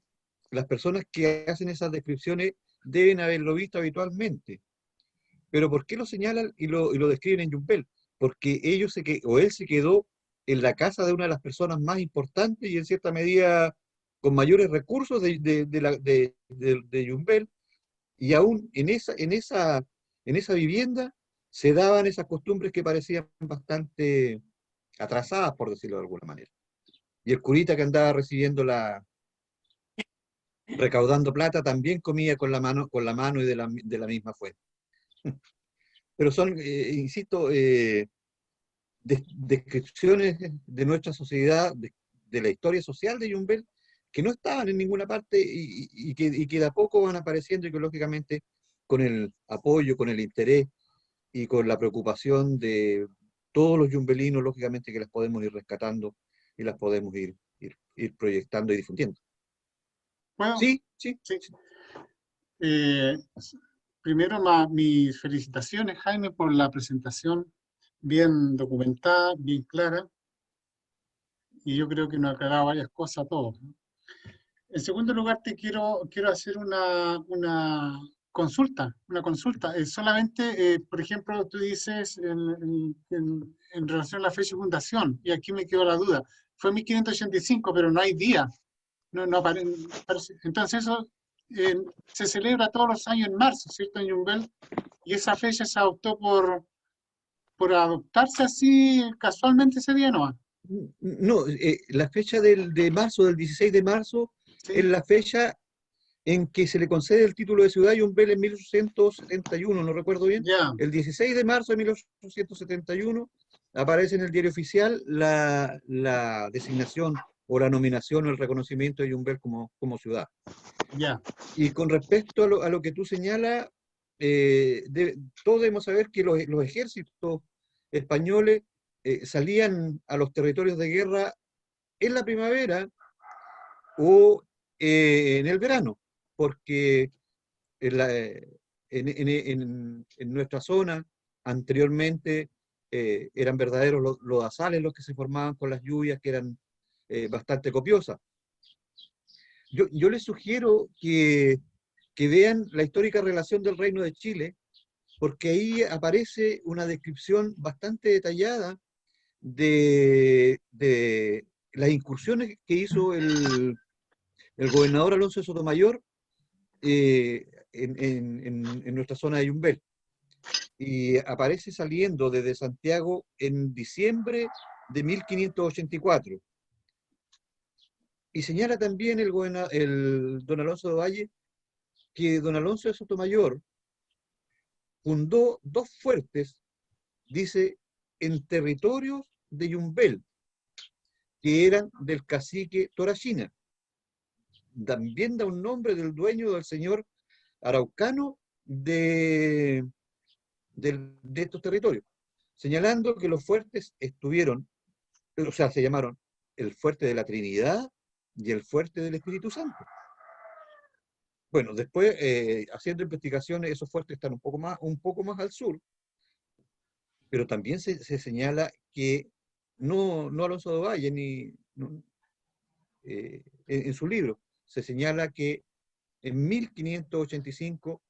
las personas que hacen esas descripciones deben haberlo visto habitualmente. Pero ¿por qué lo señalan y lo describen en Yumpel? Porque o él se quedó en la casa de una de las personas más importantes y en cierta medida con mayores recursos de Yumbel, y aún en esa vivienda se daban esas costumbres que parecían bastante atrasadas, por decirlo de alguna manera. Y el curita que andaba recaudando plata, también comía con la mano y de la misma fuente. Pero son, insisto, descripciones de nuestra sociedad, de la historia social de Yumbel, que no estaban en ninguna parte y que de a poco van apareciendo y que lógicamente con el apoyo, con el interés y con la preocupación de todos los yumbelinos, lógicamente que las podemos ir rescatando y las podemos ir proyectando y difundiendo. Bueno, Sí, sí, sí. sí. Eh, Primero, mis felicitaciones, Jaime, por la presentación bien documentada, bien clara, y yo creo que nos ha aclarado varias cosas a todos, ¿no? En segundo lugar, quiero hacer una consulta. Solamente, por ejemplo, tú dices en relación a la fecha de fundación, y aquí me quedó la duda, fue 1585, pero no hay día. No entonces eso se celebra todos los años en marzo, ¿cierto? En Yumbel, y esa fecha se adoptó por adoptarse así casualmente ese día, ¿no? No, la fecha de marzo, del 16 de marzo, es Sí, la fecha en que se le concede el título de ciudad a Yumbel en 1871, no recuerdo bien. ya, El 16 de marzo de 1871 aparece en el diario oficial la designación o la nominación o el reconocimiento de Yumbel como ciudad. ya, Y con respecto a lo que tú señalas, todos debemos saber que los ejércitos españoles salían a los territorios de guerra en la primavera o en el verano, porque en nuestra zona anteriormente eran verdaderos lodazales los que se formaban con las lluvias, que eran bastante copiosas. Yo les sugiero que vean la histórica relación del Reino de Chile, porque ahí aparece una descripción bastante detallada de las incursiones que hizo el gobernador Alonso de Sotomayor en nuestra zona de Yumbel. Y aparece saliendo desde Santiago en diciembre de 1584. Y señala también el don Alonso de Valle que don Alonso de Sotomayor fundó dos fuertes, dice, en territorios de Yumbel, que eran del cacique Torachina. También da un nombre del dueño del señor araucano de estos territorios, señalando que los fuertes estuvieron, o sea, se llamaron el fuerte de la Trinidad y el fuerte del Espíritu Santo. Bueno, después, haciendo investigaciones, esos fuertes están un poco más al sur, pero también se señala que no Alonso de Valle, en su libro, se señala que en 1585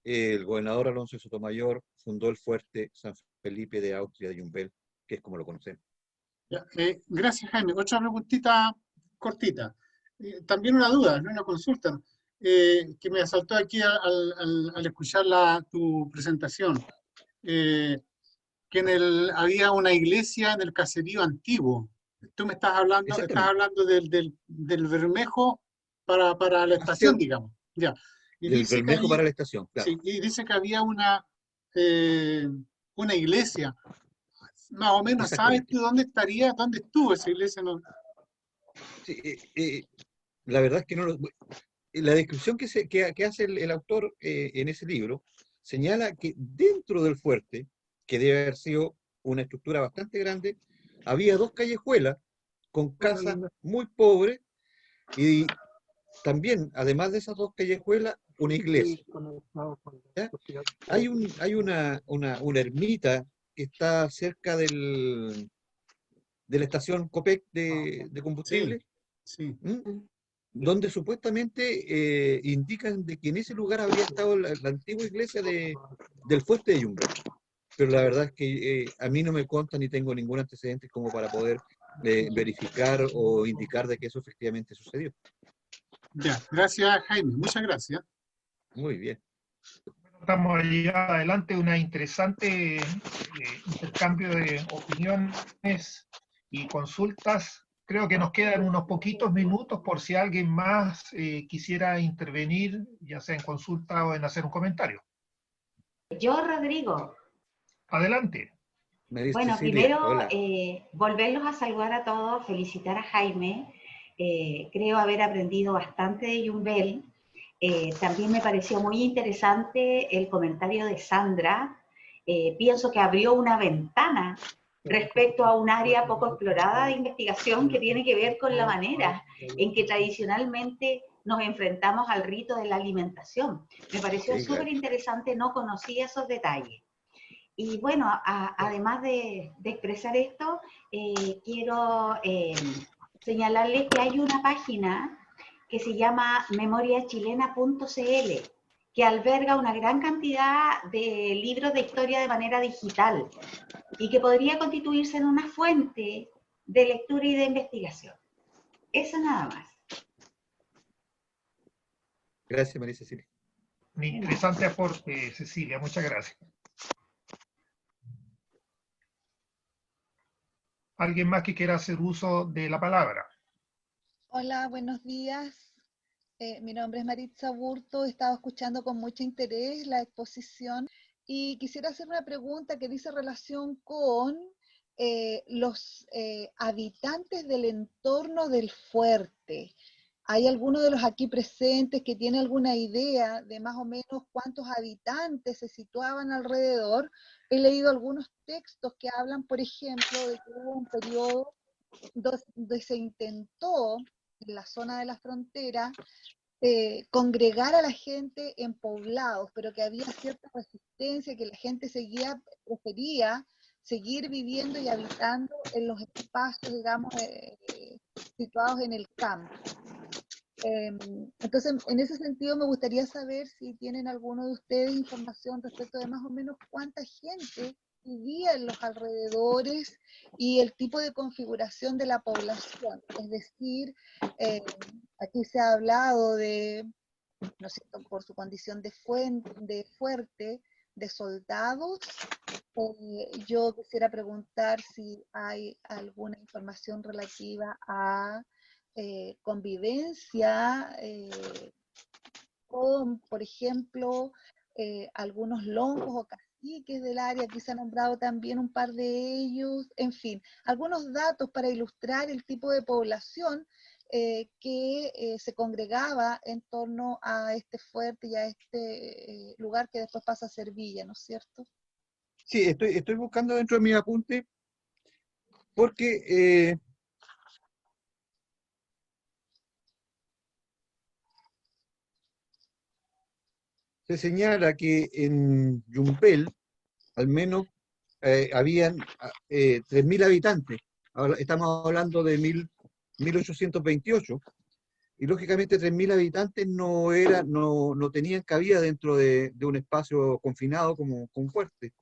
el gobernador Alonso de Sotomayor fundó el fuerte San Felipe de Austria de Yumbel, que es como lo conocemos. ya. Gracias, Jaime. Otra preguntita cortita. También una duda, no una consulta, que me asaltó aquí al escuchar tu presentación. Que había una iglesia en el caserío antiguo. Tú me estás Exactamente. hablando del Bermejo para la estación, digamos. Ya. Y Del dice que Bermejo había, para la estación, claro. sí, y dice que había eh, una iglesia. Más o menos, ¿sabes Exactamente. tú dónde estuvo esa iglesia? No. Sí, la verdad es que no lo, la descripción que hace el autor en ese libro señala que dentro del fuerte, que debe haber sido una estructura bastante grande, había dos callejuelas con casas muy pobres y también, además de esas dos callejuelas, una iglesia. ¿Ya? Hay una ermita que está cerca de la estación Copec de Sí, combustible, sí. ¿m? Donde supuestamente indican de que en ese lugar habría estado la antigua iglesia del fuerte de Yumbel. Pero la verdad es que a mí no me consta ni tengo ningún antecedente como para poder verificar o indicar de que eso efectivamente sucedió. Ya, gracias Jaime, muchas gracias. Muy bien. Estamos ya adelante una interesante intercambio de opiniones y consultas. Creo que nos quedan unos poquitos minutos por si alguien más quisiera intervenir, ya sea en consulta o en hacer un comentario. Yo, Rodrigo, Adelante. María bueno, Cecilia, primero hola. volverlos a saludar a todos, felicitar a Jaime. Creo haber aprendido bastante de Yumbel. También me pareció muy interesante el comentario de Sandra. Pienso que abrió una ventana respecto a un área poco explorada de investigación que tiene que ver con la manera en que tradicionalmente nos enfrentamos al rito de la alimentación. Me pareció Sí, súper claro. interesante, no conocía esos detalles. Y bueno, además de expresar esto, quiero señalarles que hay una página que se llama memoriachilena.cl, que alberga una gran cantidad de libros de historia de manera digital y que podría constituirse en una fuente de lectura y de investigación. Eso nada más. Gracias, María Cecilia. Un interesante aporte, Cecilia. Muchas gracias. ¿Alguien más que quiera hacer uso de la palabra? Hola, buenos días. Mi nombre es Maritza Burto. He estado escuchando con mucho interés la exposición y quisiera hacer una pregunta que dice relación con los habitantes del entorno del fuerte. ¿Hay alguno de los aquí presentes que tiene alguna idea de más o menos cuántos habitantes se situaban alrededor? He leído algunos textos que hablan, por ejemplo, de que hubo un periodo donde se intentó en la zona de la frontera congregar a la gente en poblados, pero que había cierta resistencia, que la gente prefería seguir viviendo y habitando en los espacios, digamos, situados en el campo. Entonces, en ese sentido, me gustaría saber si tienen alguno de ustedes información respecto de más o menos cuánta gente vivía en los alrededores y el tipo de configuración de la población. Es decir, aquí se ha hablado de, ¿no es cierto?, por su condición de fuerte, de soldados. Yo quisiera preguntar si hay alguna información relativa a convivencia con, por ejemplo, algunos longos o caciques del área. Aquí se han nombrado también un par de ellos. En fin, algunos datos para ilustrar el tipo de población que se congregaba en torno a este fuerte y a este lugar que después pasa a ser villa, ¿no es cierto? Sí, estoy buscando dentro de mis apuntes porque se señala que en Yumpel al menos habían 3.000 habitantes. Ahora, estamos hablando de 1828, y lógicamente 3.000 habitantes no tenían cabida dentro de un espacio confinado como un fuerte.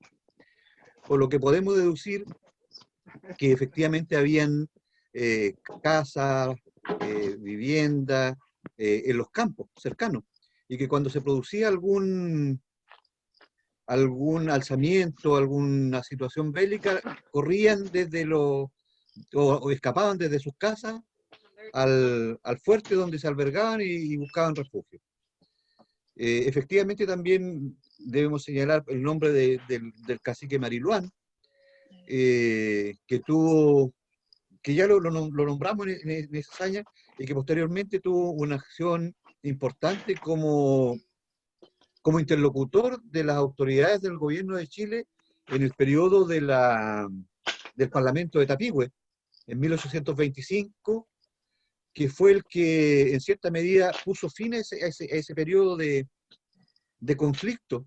Por lo que podemos deducir que efectivamente habían casas, viviendas en los campos cercanos, y que cuando se producía algún alzamiento, alguna situación bélica, corrían desde o escapaban desde sus casas al fuerte donde se albergaban y buscaban refugio. Efectivamente también debemos señalar el nombre del cacique Mariluán, que ya lo nombramos en esa hazaña, y que posteriormente tuvo una acción importante como interlocutor de las autoridades del gobierno de Chile en el periodo del Parlamento de Tapigüe, en 1825, que fue el que en cierta medida puso fin a ese periodo de conflicto.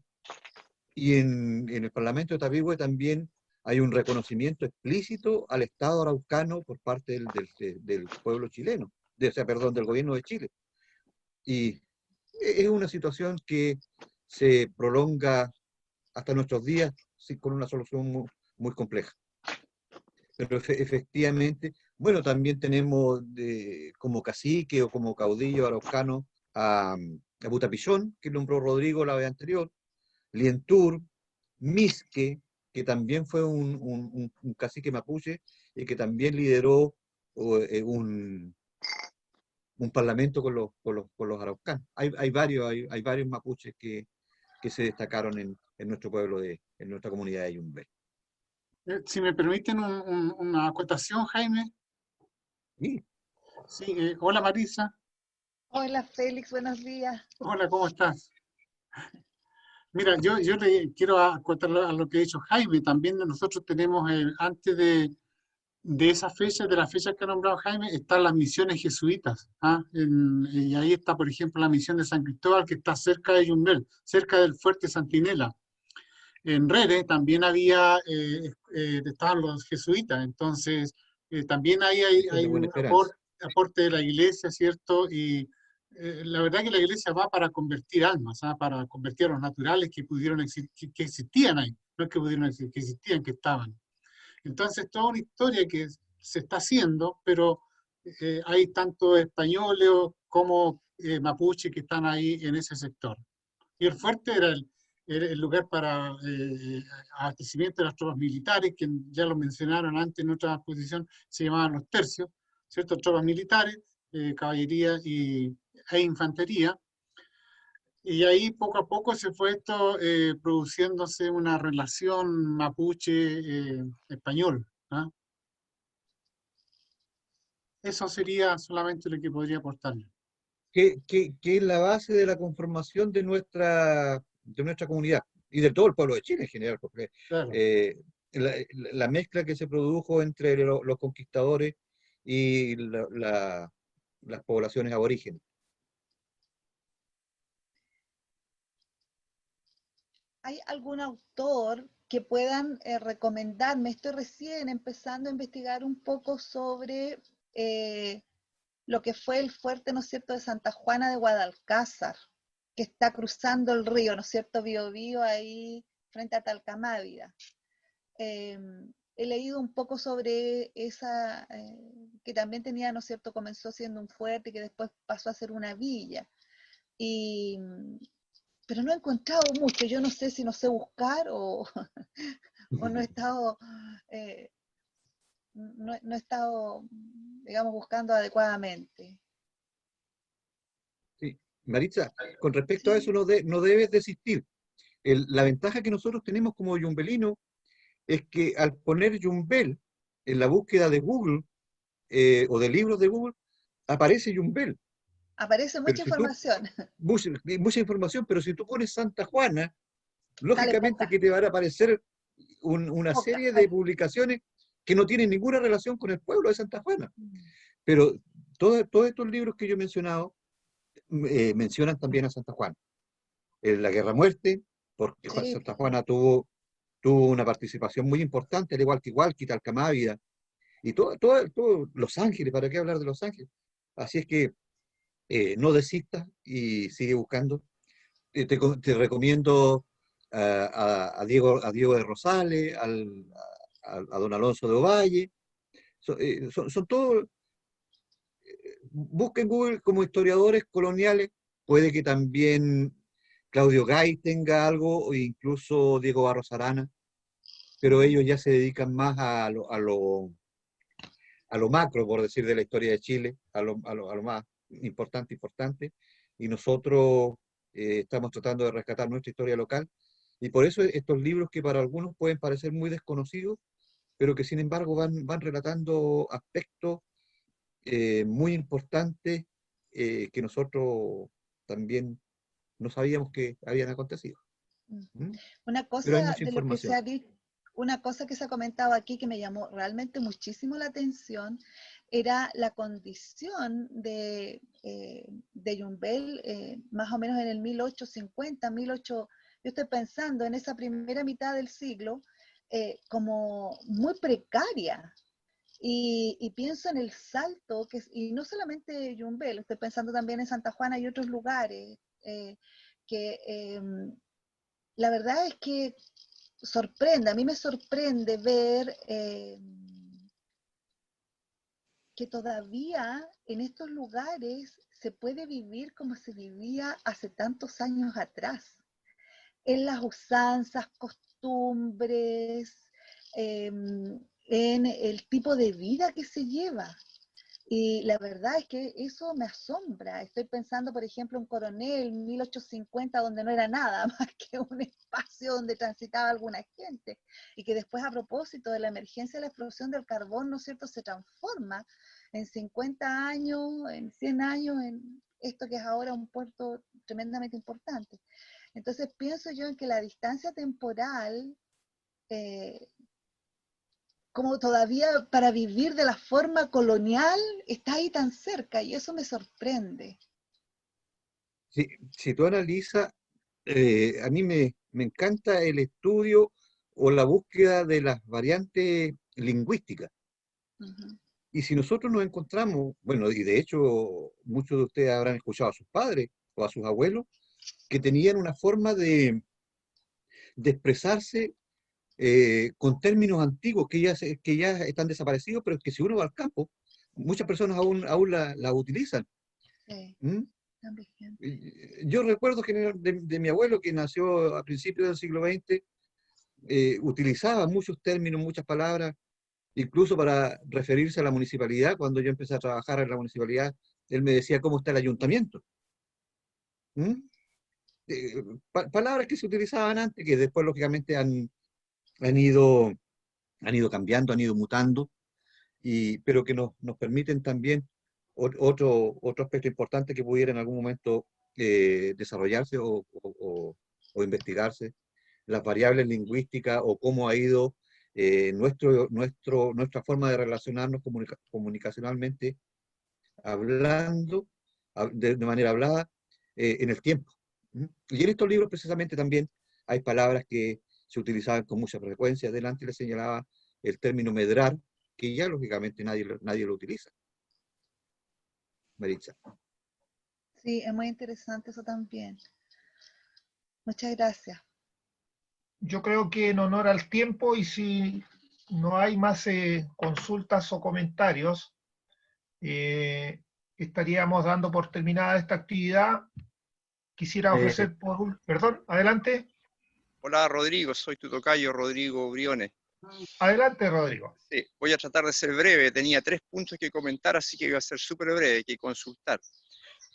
Y en el Parlamento de Tapigüe también hay un reconocimiento explícito al Estado araucano por parte del pueblo chileno, del gobierno de Chile. Y es una situación que se prolonga hasta nuestros días, sí, con una solución muy, muy compleja. Pero efectivamente, bueno, también tenemos como cacique o como caudillo araucano a Butapillón, que nombró Rodrigo la vez anterior, Lientur, Misque, que también fue un cacique mapuche y que también lideró un parlamento con los araucanos. Hay varios mapuches que se destacaron en nuestro pueblo, en nuestra comunidad de Yumbel. Si me permiten una acotación, Jaime. Sí. Sí, hola Marisa. Hola Félix, buenos días. Hola, ¿cómo estás? Mira, yo le quiero acotar a lo que ha dicho Jaime. También nosotros tenemos, antes de esa fecha, de la fecha que ha nombrado Jaime, están las misiones jesuitas. Y ahí está, por ejemplo, la misión de San Cristóbal, que está cerca de Yumbel, cerca del fuerte Santinela. En Rere también estaban los jesuitas, entonces también ahí hay un aporte de la iglesia, ¿cierto? Y la verdad que la iglesia va para convertir almas, para convertir a los naturales que que existían ahí, no es que pudieron existir, que existían, que estaban. Entonces, toda una historia que se está haciendo, pero hay tanto españoles como mapuche que están ahí en ese sector. Y el fuerte era el lugar para abastecimiento de las tropas militares, que ya lo mencionaron antes en otra posición, se llamaban los tercios, ¿cierto? Tropas militares, caballería e infantería. Y ahí poco a poco se fue esto produciéndose una relación mapuche-español. Eso sería solamente lo que podría aportarle. Que es la base de la conformación de nuestra comunidad y de todo el pueblo de Chile en general, porque Claro. La mezcla que se produjo entre los conquistadores y las poblaciones aborígenes. ¿Hay algún autor que puedan recomendarme? Estoy recién empezando a investigar un poco sobre lo que fue el fuerte, ¿no es cierto?, de Santa Juana de Guadalcázar, que está cruzando el río, ¿no es cierto?, Biobío, ahí frente a Talcamávida. He leído un poco sobre esa, que también tenía, ¿no es cierto?, comenzó siendo un fuerte, que después pasó a ser una villa. Pero no he encontrado mucho. Yo no sé si no sé buscar o no he estado, no he estado, digamos, buscando adecuadamente. Sí. Maritza, con respecto a eso no debes desistir. La ventaja que nosotros tenemos como yumbelinos es que al poner Yumbel en la búsqueda de Google o de libros de Google, aparece Yumbel. Aparece mucha información. Mucha información, pero si tú pones Santa Juana, lógicamente que te van a aparecer una serie de publicaciones que no tienen ninguna relación con el pueblo de Santa Juana. Pero todos estos libros que yo he mencionado mencionan también a Santa Juana. La Guerra Muerte, porque sí. Santa Juana tuvo una participación muy importante, al igual que Talcamávida, y todo Los Ángeles, ¿para qué hablar de Los Ángeles? Así es que no desistas y sigue buscando. Te recomiendo a Diego de Rosales, a don Alonso de Ovalle. Son todos. Busca en Google como historiadores coloniales. Puede que también Claudio Gay tenga algo, o incluso Diego Barros Arana, pero ellos ya se dedican más a lo a lo macro, por decir, de la historia de Chile, a lo más importante, y nosotros estamos tratando de rescatar nuestra historia local, y por eso estos libros que para algunos pueden parecer muy desconocidos, pero que sin embargo van relatando aspectos muy importantes que nosotros también no sabíamos que habían acontecido. ¿Mm? Una Pero hay cosa mucha de lo que se información. ha dicho, una cosa que se ha comentado aquí que me llamó realmente muchísimo la atención era la condición de Yumbel, más o menos en el 1850, yo estoy pensando en esa primera mitad del siglo, como muy precaria. Y pienso en el salto, y no solamente Yumbel, estoy pensando también en Santa Juana y otros lugares, que la verdad es que a mí me sorprende ver que todavía en estos lugares se puede vivir como se vivía hace tantos años atrás, en las usanzas, costumbres, en el tipo de vida que se lleva. Y la verdad es que eso me asombra. Estoy pensando, por ejemplo, en Coronel, 1850, donde no era nada más que un espacio donde transitaba alguna gente, y que después, a propósito de la emergencia de la explosión del carbón, ¿no es cierto?, se transforma en 50 años, en 100 años, en esto que es ahora un puerto tremendamente importante. Entonces pienso yo en que la distancia temporal, como todavía para vivir de la forma colonial, está ahí tan cerca, y eso me sorprende. Si tú analizas, a mí me encanta el estudio o la búsqueda de las variantes lingüísticas. Uh-huh. Y si nosotros nos encontramos, bueno, y de hecho muchos de ustedes habrán escuchado a sus padres o a sus abuelos, que tenían una forma de expresarse con términos antiguos que ya están desaparecidos, pero que si uno va al campo, muchas personas aún la utilizan. Sí, ¿Mm? también. Yo recuerdo que de mi abuelo, que nació a principios del siglo XX, utilizaba muchos términos, muchas palabras, incluso para referirse a la municipalidad. Cuando yo empecé a trabajar en la municipalidad, él me decía cómo está el ayuntamiento. ¿Mm? Palabras que se utilizaban antes, que después lógicamente han ido cambiando, han ido mutando, pero que nos permiten también otro aspecto importante que pudiera en algún momento desarrollarse o investigarse, las variables lingüísticas o cómo ha ido nuestra forma de relacionarnos comunicacionalmente, hablando, de manera hablada, en el tiempo. ¿Mm? Y en estos libros precisamente también hay palabras que se utilizaban con mucha frecuencia. Delante le señalaba el término medrar, que ya lógicamente nadie lo utiliza. Maritza. Sí, es muy interesante eso también. Muchas gracias. Yo creo que en honor al tiempo, y si no hay más consultas o comentarios, estaríamos dando por terminada esta actividad. Quisiera ofrecer perdón, adelante. Hola Rodrigo, soy tu tocayo Rodrigo Briones. Adelante, Rodrigo. Sí, voy a tratar de ser breve, tenía 3 puntos que comentar, así que voy a ser súper breve, que consultar.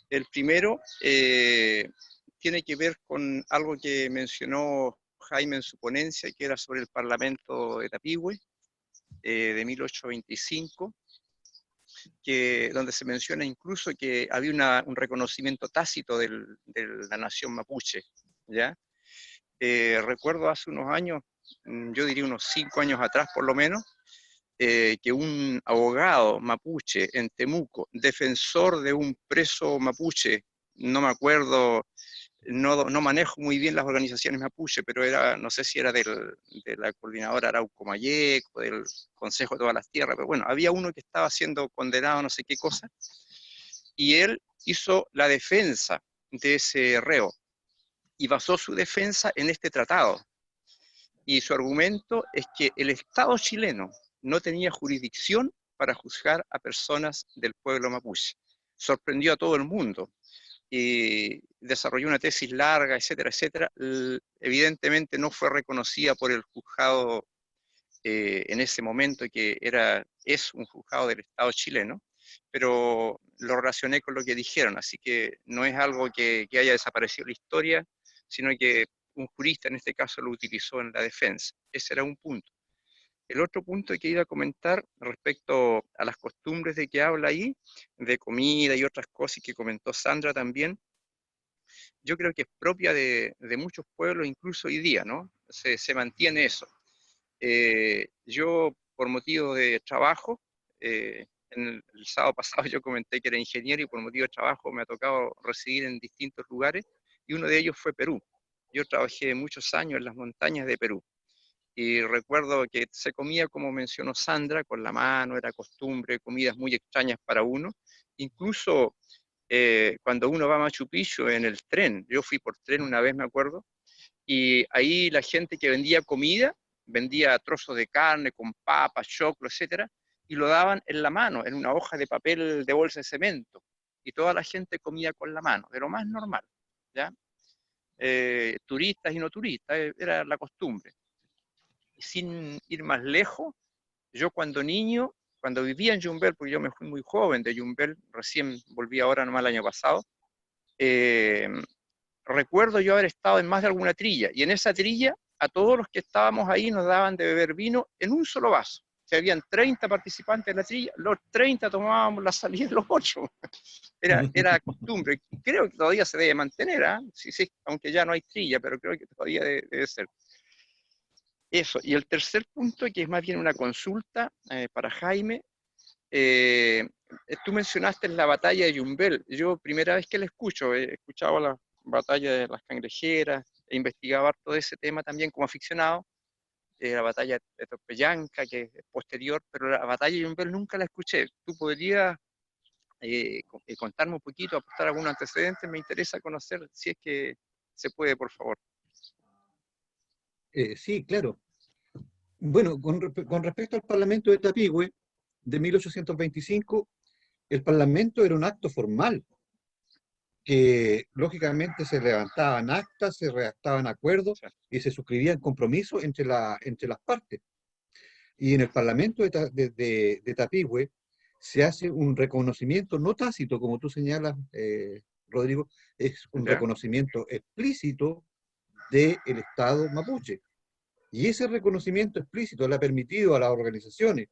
El primero tiene que ver con algo que mencionó Jaime en su ponencia, que era sobre el Parlamento de Tapigüe, de 1825, donde se menciona incluso que había un reconocimiento tácito de la nación mapuche, ¿ya? Recuerdo hace unos años, yo diría unos 5 años atrás por lo menos, que un abogado mapuche en Temuco, defensor de un preso mapuche, no me acuerdo, no manejo muy bien las organizaciones mapuche, pero no sé si era de la coordinadora Arauco Mayek o del Consejo de Todas las Tierras, pero bueno, había uno que estaba siendo condenado a no sé qué cosa, y él hizo la defensa de ese reo, y basó su defensa en este tratado. Y su argumento es que el Estado chileno no tenía jurisdicción para juzgar a personas del pueblo mapuche. Sorprendió a todo el mundo y desarrolló una tesis larga, etcétera, etcétera. Evidentemente no fue reconocida por el juzgado en ese momento, que era es un juzgado del Estado chileno, pero lo relacioné con lo que dijeron, así que no es algo que haya desaparecido la historia, sino que un jurista en este caso lo utilizó en la defensa. Ese era un punto. El otro punto que iba a comentar respecto a las costumbres de que habla ahí, de comida y otras cosas que comentó Sandra también, yo creo que es propia de muchos pueblos, incluso hoy día, ¿no? Se mantiene eso. Yo, por motivo de trabajo, el sábado pasado yo comenté que era ingeniero y por motivo de trabajo me ha tocado residir en distintos lugares y uno de ellos fue Perú. Yo trabajé muchos años en las montañas de Perú y recuerdo que se comía, como mencionó Sandra, con la mano, era costumbre, comidas muy extrañas para uno. Incluso cuando uno va a Machu Picchu en el tren, yo fui por tren una vez, me acuerdo, y ahí la gente que vendía comida, vendía trozos de carne con papas, choclo, etcétera, y lo daban en la mano, en una hoja de papel de bolsa de cemento, y toda la gente comía con la mano, de lo más normal, ¿ya? Turistas y no turistas, era la costumbre. Y sin ir más lejos, yo cuando niño, cuando vivía en Yumbel, porque yo me fui muy joven de Yumbel, recién volví ahora nomás el año pasado, recuerdo yo haber estado en más de alguna trilla, y en esa trilla a todos los que estábamos ahí nos daban de beber vino en un solo vaso. Si habían 30 participantes en la trilla, los 30 tomábamos la salida de los 8. Era costumbre, creo que todavía se debe mantener, ¿eh? Sí, sí, aunque ya no hay trilla, pero creo que todavía debe ser. Eso, y el tercer punto, que es más bien una consulta para Jaime, tú mencionaste la batalla de Yumbel. Yo primera vez que la escucho, he escuchado la batalla de las cangrejeras, he investigado harto de ese tema también como aficionado, la batalla de Topeyanca, que es posterior, pero la batalla de Yumbel nunca la escuché. ¿Tú podrías contarme un poquito, aportar algún antecedente? Me interesa conocer, si es que se puede, por favor. Sí, claro. Bueno, con respecto al Parlamento de Tapigüe de 1825, el Parlamento era un acto formal, que lógicamente se levantaban actas, se redactaban acuerdos y se suscribían compromisos entre las partes. Y en el Parlamento de Tapigüe se hace un reconocimiento no tácito, como tú señalas, Rodrigo, es un reconocimiento explícito del Estado mapuche. Y ese reconocimiento explícito le ha permitido a las organizaciones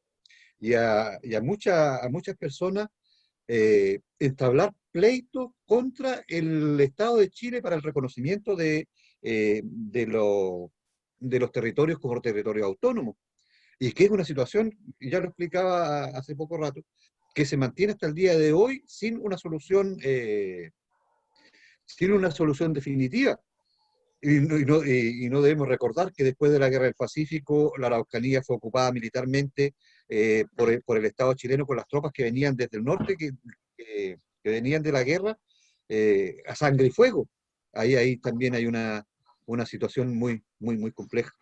y a muchas personas entablar pleitos contra el Estado de Chile para el reconocimiento de los territorios como territorios autónomos. Y que es una situación, ya lo explicaba hace poco rato, que se mantiene hasta el día de hoy sin una solución definitiva. Y no debemos recordar que después de la Guerra del Pacífico, la Araucanía fue ocupada militarmente por el Estado chileno, con las tropas que venían desde el norte, que venían de la guerra a sangre y fuego. Ahí también hay una situación muy, muy, muy compleja.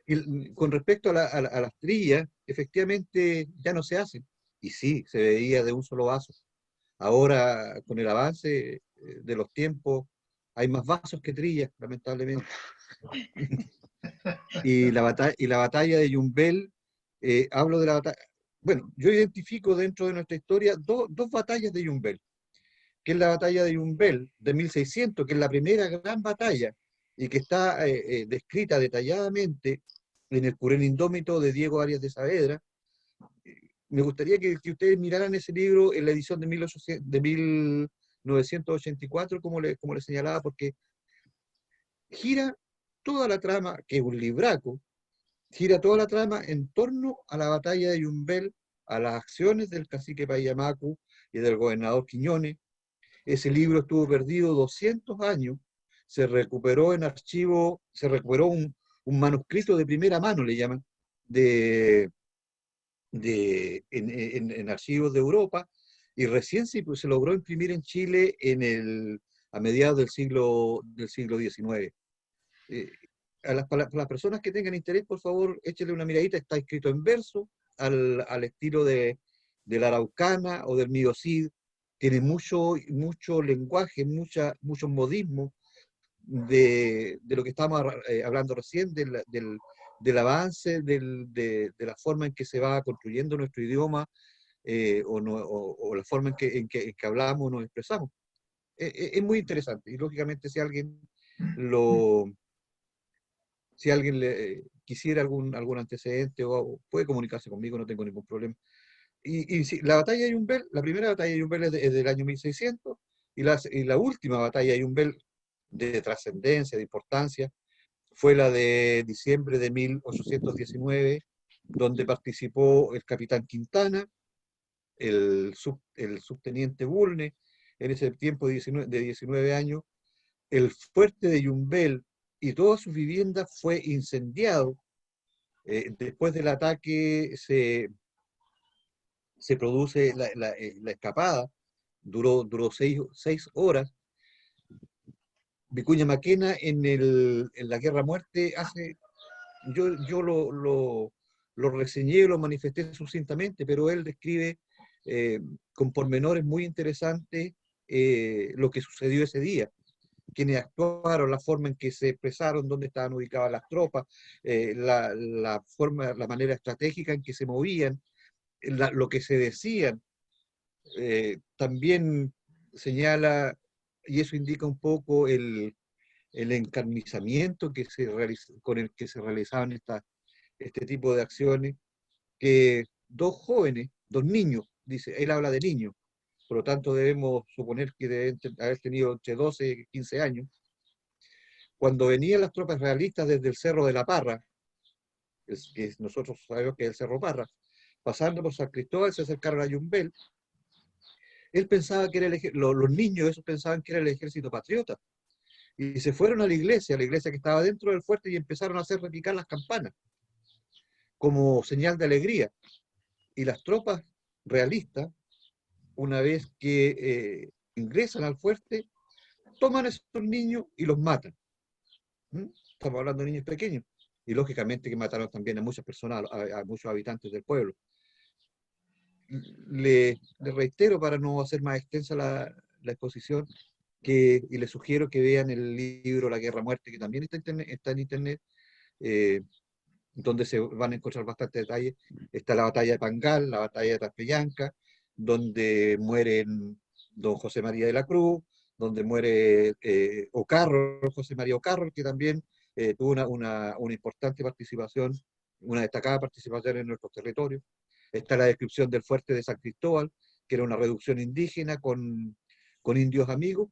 Y con respecto a las trillas, efectivamente ya no se hacen. Y sí, se veía de un solo vaso. Ahora, con el avance de los tiempos, hay más vasos que trillas, lamentablemente. Y la batalla de Yumbel, hablo de la batalla. Bueno, yo identifico dentro de nuestra historia dos batallas de Yumbel, que es la batalla de Yumbel de 1600, que es la primera gran batalla y que está descrita detalladamente en el Curén Indómito de Diego Arias de Saavedra. Me gustaría que ustedes miraran ese libro en la edición de 1984, como le señalaba, porque gira toda la trama, que es un libraco, gira toda la trama en torno a la batalla de Yumbel, a las acciones del cacique Payamacu y del gobernador Quiñones. Ese libro estuvo perdido 200 años, se recuperó en archivo, se recuperó un manuscrito de primera mano, le llaman, en archivos de Europa, y recién se logró imprimir en Chile a mediados del siglo XIX. A las personas que tengan interés, por favor, échenle una miradita, está escrito en verso, al estilo de la Araucana o del Mío Cid, tiene mucho lenguaje, muchos modismos de lo que estábamos hablando recién, del del avance de la forma en que se va construyendo nuestro idioma o la forma en que hablamos o nos expresamos. Es muy interesante y lógicamente si alguien quisiera algún antecedente puede comunicarse conmigo, no tengo ningún problema. Y sí, la batalla de Yumbel, la primera batalla de Yumbel es del año 1600 y la última batalla de Yumbel de trascendencia, de importancia, fue la de diciembre de 1819, donde participó el capitán Quintana, el subteniente Bulne, en ese tiempo de 19 años. El fuerte de Yumbel y todas sus viviendas fue incendiado. Después del ataque se produce la escapada, duró 6 horas. Vicuña Maquena en la Guerra Muerte yo lo reseñé, lo manifesté sucintamente, pero él describe con pormenores muy interesantes lo que sucedió ese día, quienes actuaron, la forma en que se expresaron, dónde estaban ubicadas las tropas, la manera estratégica en que se movían, lo que se decían. También señala, y eso indica un poco el encarnizamiento con el que se realizaban este tipo de acciones, que dos niños, dice, él habla de niños, por lo tanto debemos suponer que deben haber tenido entre 12 y 15 años, cuando venían las tropas realistas desde el Cerro de la Parra, que nosotros sabemos que es el Cerro Parra, pasando por San Cristóbal, se acercaron a Yumbel. Él pensaba que era los niños esos pensaban que era el ejército patriota, y se fueron a la iglesia que estaba dentro del fuerte, y empezaron a hacer repicar las campanas como señal de alegría. Y las tropas realistas, una vez que ingresan al fuerte, toman a esos niños y los matan. Estamos hablando de niños pequeños, y lógicamente que mataron también a muchas personas, a muchos habitantes del pueblo. Le reitero, para no hacer más extensa la exposición, y les sugiero que vean el libro La Guerra Muerte, que también está en internet, donde se van a encontrar bastantes detalles. Está la batalla de Pangal, la batalla de Traspellanca, donde mueren don José María de la Cruz, donde muere José María Ocarro, que también tuvo una importante participación, una destacada participación en nuestros territorios. Está la descripción del fuerte de San Cristóbal, que era una reducción indígena con indios amigos,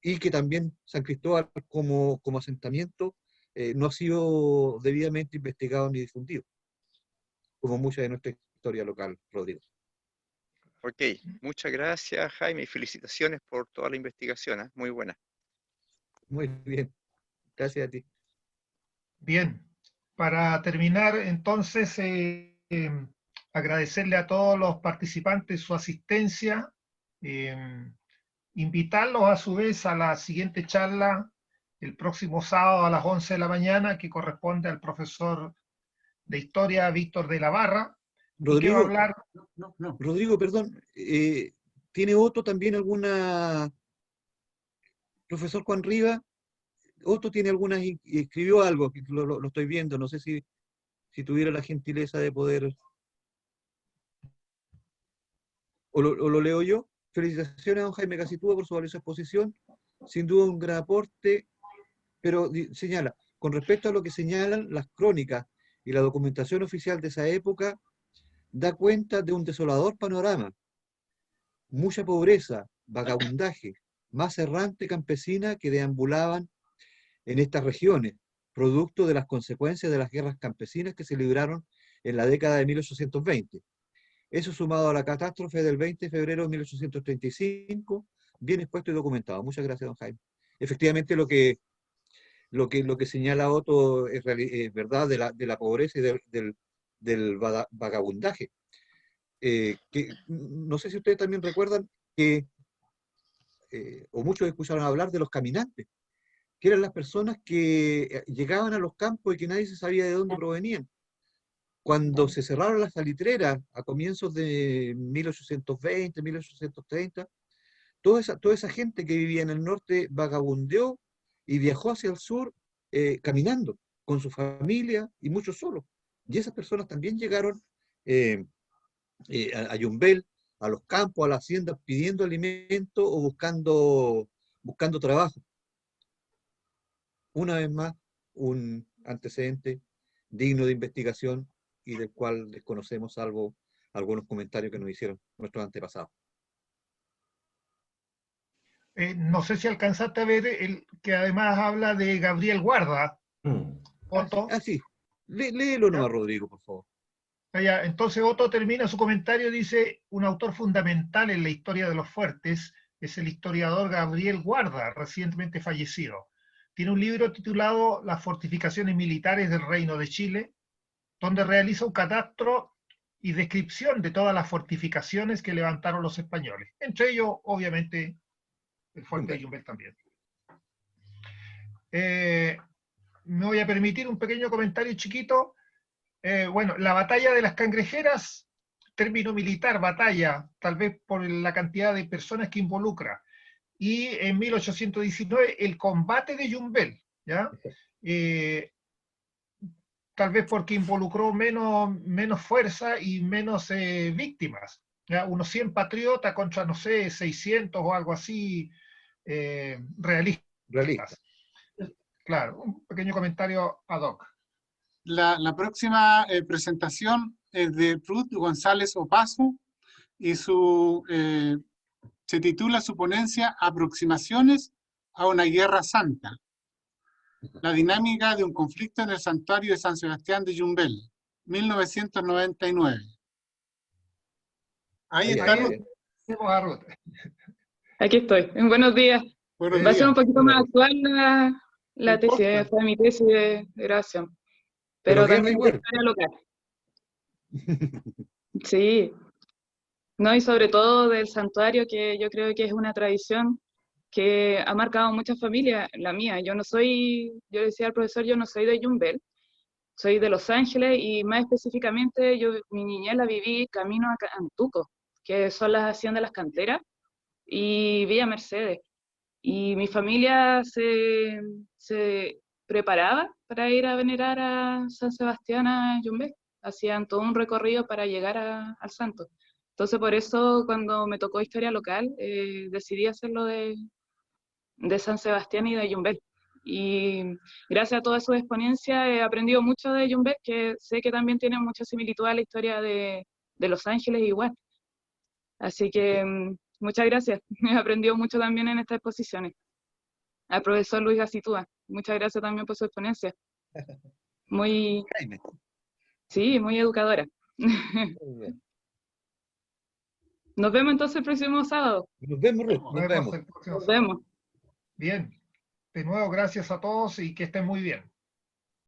y que también San Cristóbal como asentamiento no ha sido debidamente investigado ni difundido, como mucha de nuestra historia local, Rodrigo. Ok, muchas gracias, Jaime, y felicitaciones por toda la investigación, muy buena. Muy bien, gracias a ti. Bien, para terminar, entonces, agradecerle a todos los participantes su asistencia, invitarlos a su vez a la siguiente charla el próximo sábado a las 11 de la mañana, que corresponde al profesor de Historia Víctor de la Barra. Rodrigo, va a hablar... No. Rodrigo, perdón, ¿tiene Otto también alguna? Profesor Juan Riva, Otto tiene algunas, escribió algo, que lo estoy viendo, no sé si tuviera la gentileza de poder... ¿O lo leo yo? Felicitaciones a don Jaime Casitúa por su valiosa exposición, sin duda un gran aporte, pero señala, con respecto a lo que señalan las crónicas y la documentación oficial de esa época, da cuenta de un desolador panorama, mucha pobreza, vagabundaje, más errante campesina que deambulaban en estas regiones, producto de las consecuencias de las guerras campesinas que se libraron en la década de 1820. Eso sumado a la catástrofe del 20 de febrero de 1835, bien expuesto y documentado. Muchas gracias, don Jaime. Efectivamente, lo que señala Otto es verdad de la pobreza y del vagabundaje. Que, no sé si ustedes también recuerdan que, o muchos escucharon hablar de los caminantes, que eran las personas que llegaban a los campos y que nadie se sabía de dónde provenían. Cuando se cerraron las salitreras a comienzos de 1820, 1830, toda esa gente que vivía en el norte vagabundeó y viajó hacia el sur caminando. con su familia y muchos solos. Y esas personas también llegaron a Yumbel, a los campos, a la hacienda, pidiendo alimento o buscando trabajo. Una vez más, un antecedente digno de investigación y del cual desconocemos, salvo algunos comentarios que nos hicieron nuestros antepasados. No sé si alcanzaste a ver el que además habla de Gabriel Guarda. Otto. Sí. Léelo nomás, Rodrigo, por favor. Entonces Otto termina su comentario, dice, un autor fundamental en la historia de los fuertes es el historiador Gabriel Guarda, recientemente fallecido. Tiene un libro titulado Las fortificaciones militares del Reino de Chile, donde realiza un catastro y descripción de todas las fortificaciones que levantaron los españoles. Entre ellos, obviamente, el fuerte de Yumbel también. Me voy a permitir un pequeño comentario chiquito. Bueno, la batalla de las Cangrejeras, término militar, batalla, tal vez por la cantidad de personas que involucra. Y en 1819, el combate de Yumbel, ¿ya? Tal vez porque involucró menos fuerza y menos víctimas, ¿ya? Unos 100 patriotas contra, no sé, 600 o algo así, realistas. Claro, un pequeño comentario ad hoc. La próxima presentación es de Ruth González Opaso y se titula su ponencia Aproximaciones a una guerra santa. La dinámica de un conflicto en el santuario de San Sebastián de Yumbel, 1999. Ahí está Ruth. Aquí estoy. Buenos días. Va a ser un poquito más actual la tesis, fue mi tesis de grabación. Pero también de historia local. Sí. No, y sobre todo del santuario, que yo creo que es una tradición que ha marcado muchas familias, la mía. Yo decía al profesor, yo no soy de Yumbel, soy de Los Ángeles, y más específicamente mi niñez la viví camino a Antuco, que son las haciendas Las Canteras, y Villa Mercedes. Y mi familia se preparaba para ir a venerar a San Sebastián a Yumbel. Hacían todo un recorrido para llegar al santo. Entonces, por eso, cuando me tocó historia local, decidí hacerlo de San Sebastián y de Yumbel. Y gracias a todas sus exponencias he aprendido mucho de Yumbel, que sé que también tiene mucha similitud a la historia de Los Ángeles igual. Así que muchas gracias. He aprendido mucho también en estas exposiciones. Al profesor Luis Gacitúa, muchas gracias también por su exponencia. Sí, muy educadora. Muy bien. Nos vemos entonces el próximo sábado. Nos vemos, Ruth. Nos vemos. Bien. De nuevo, gracias a todos y que estén muy bien.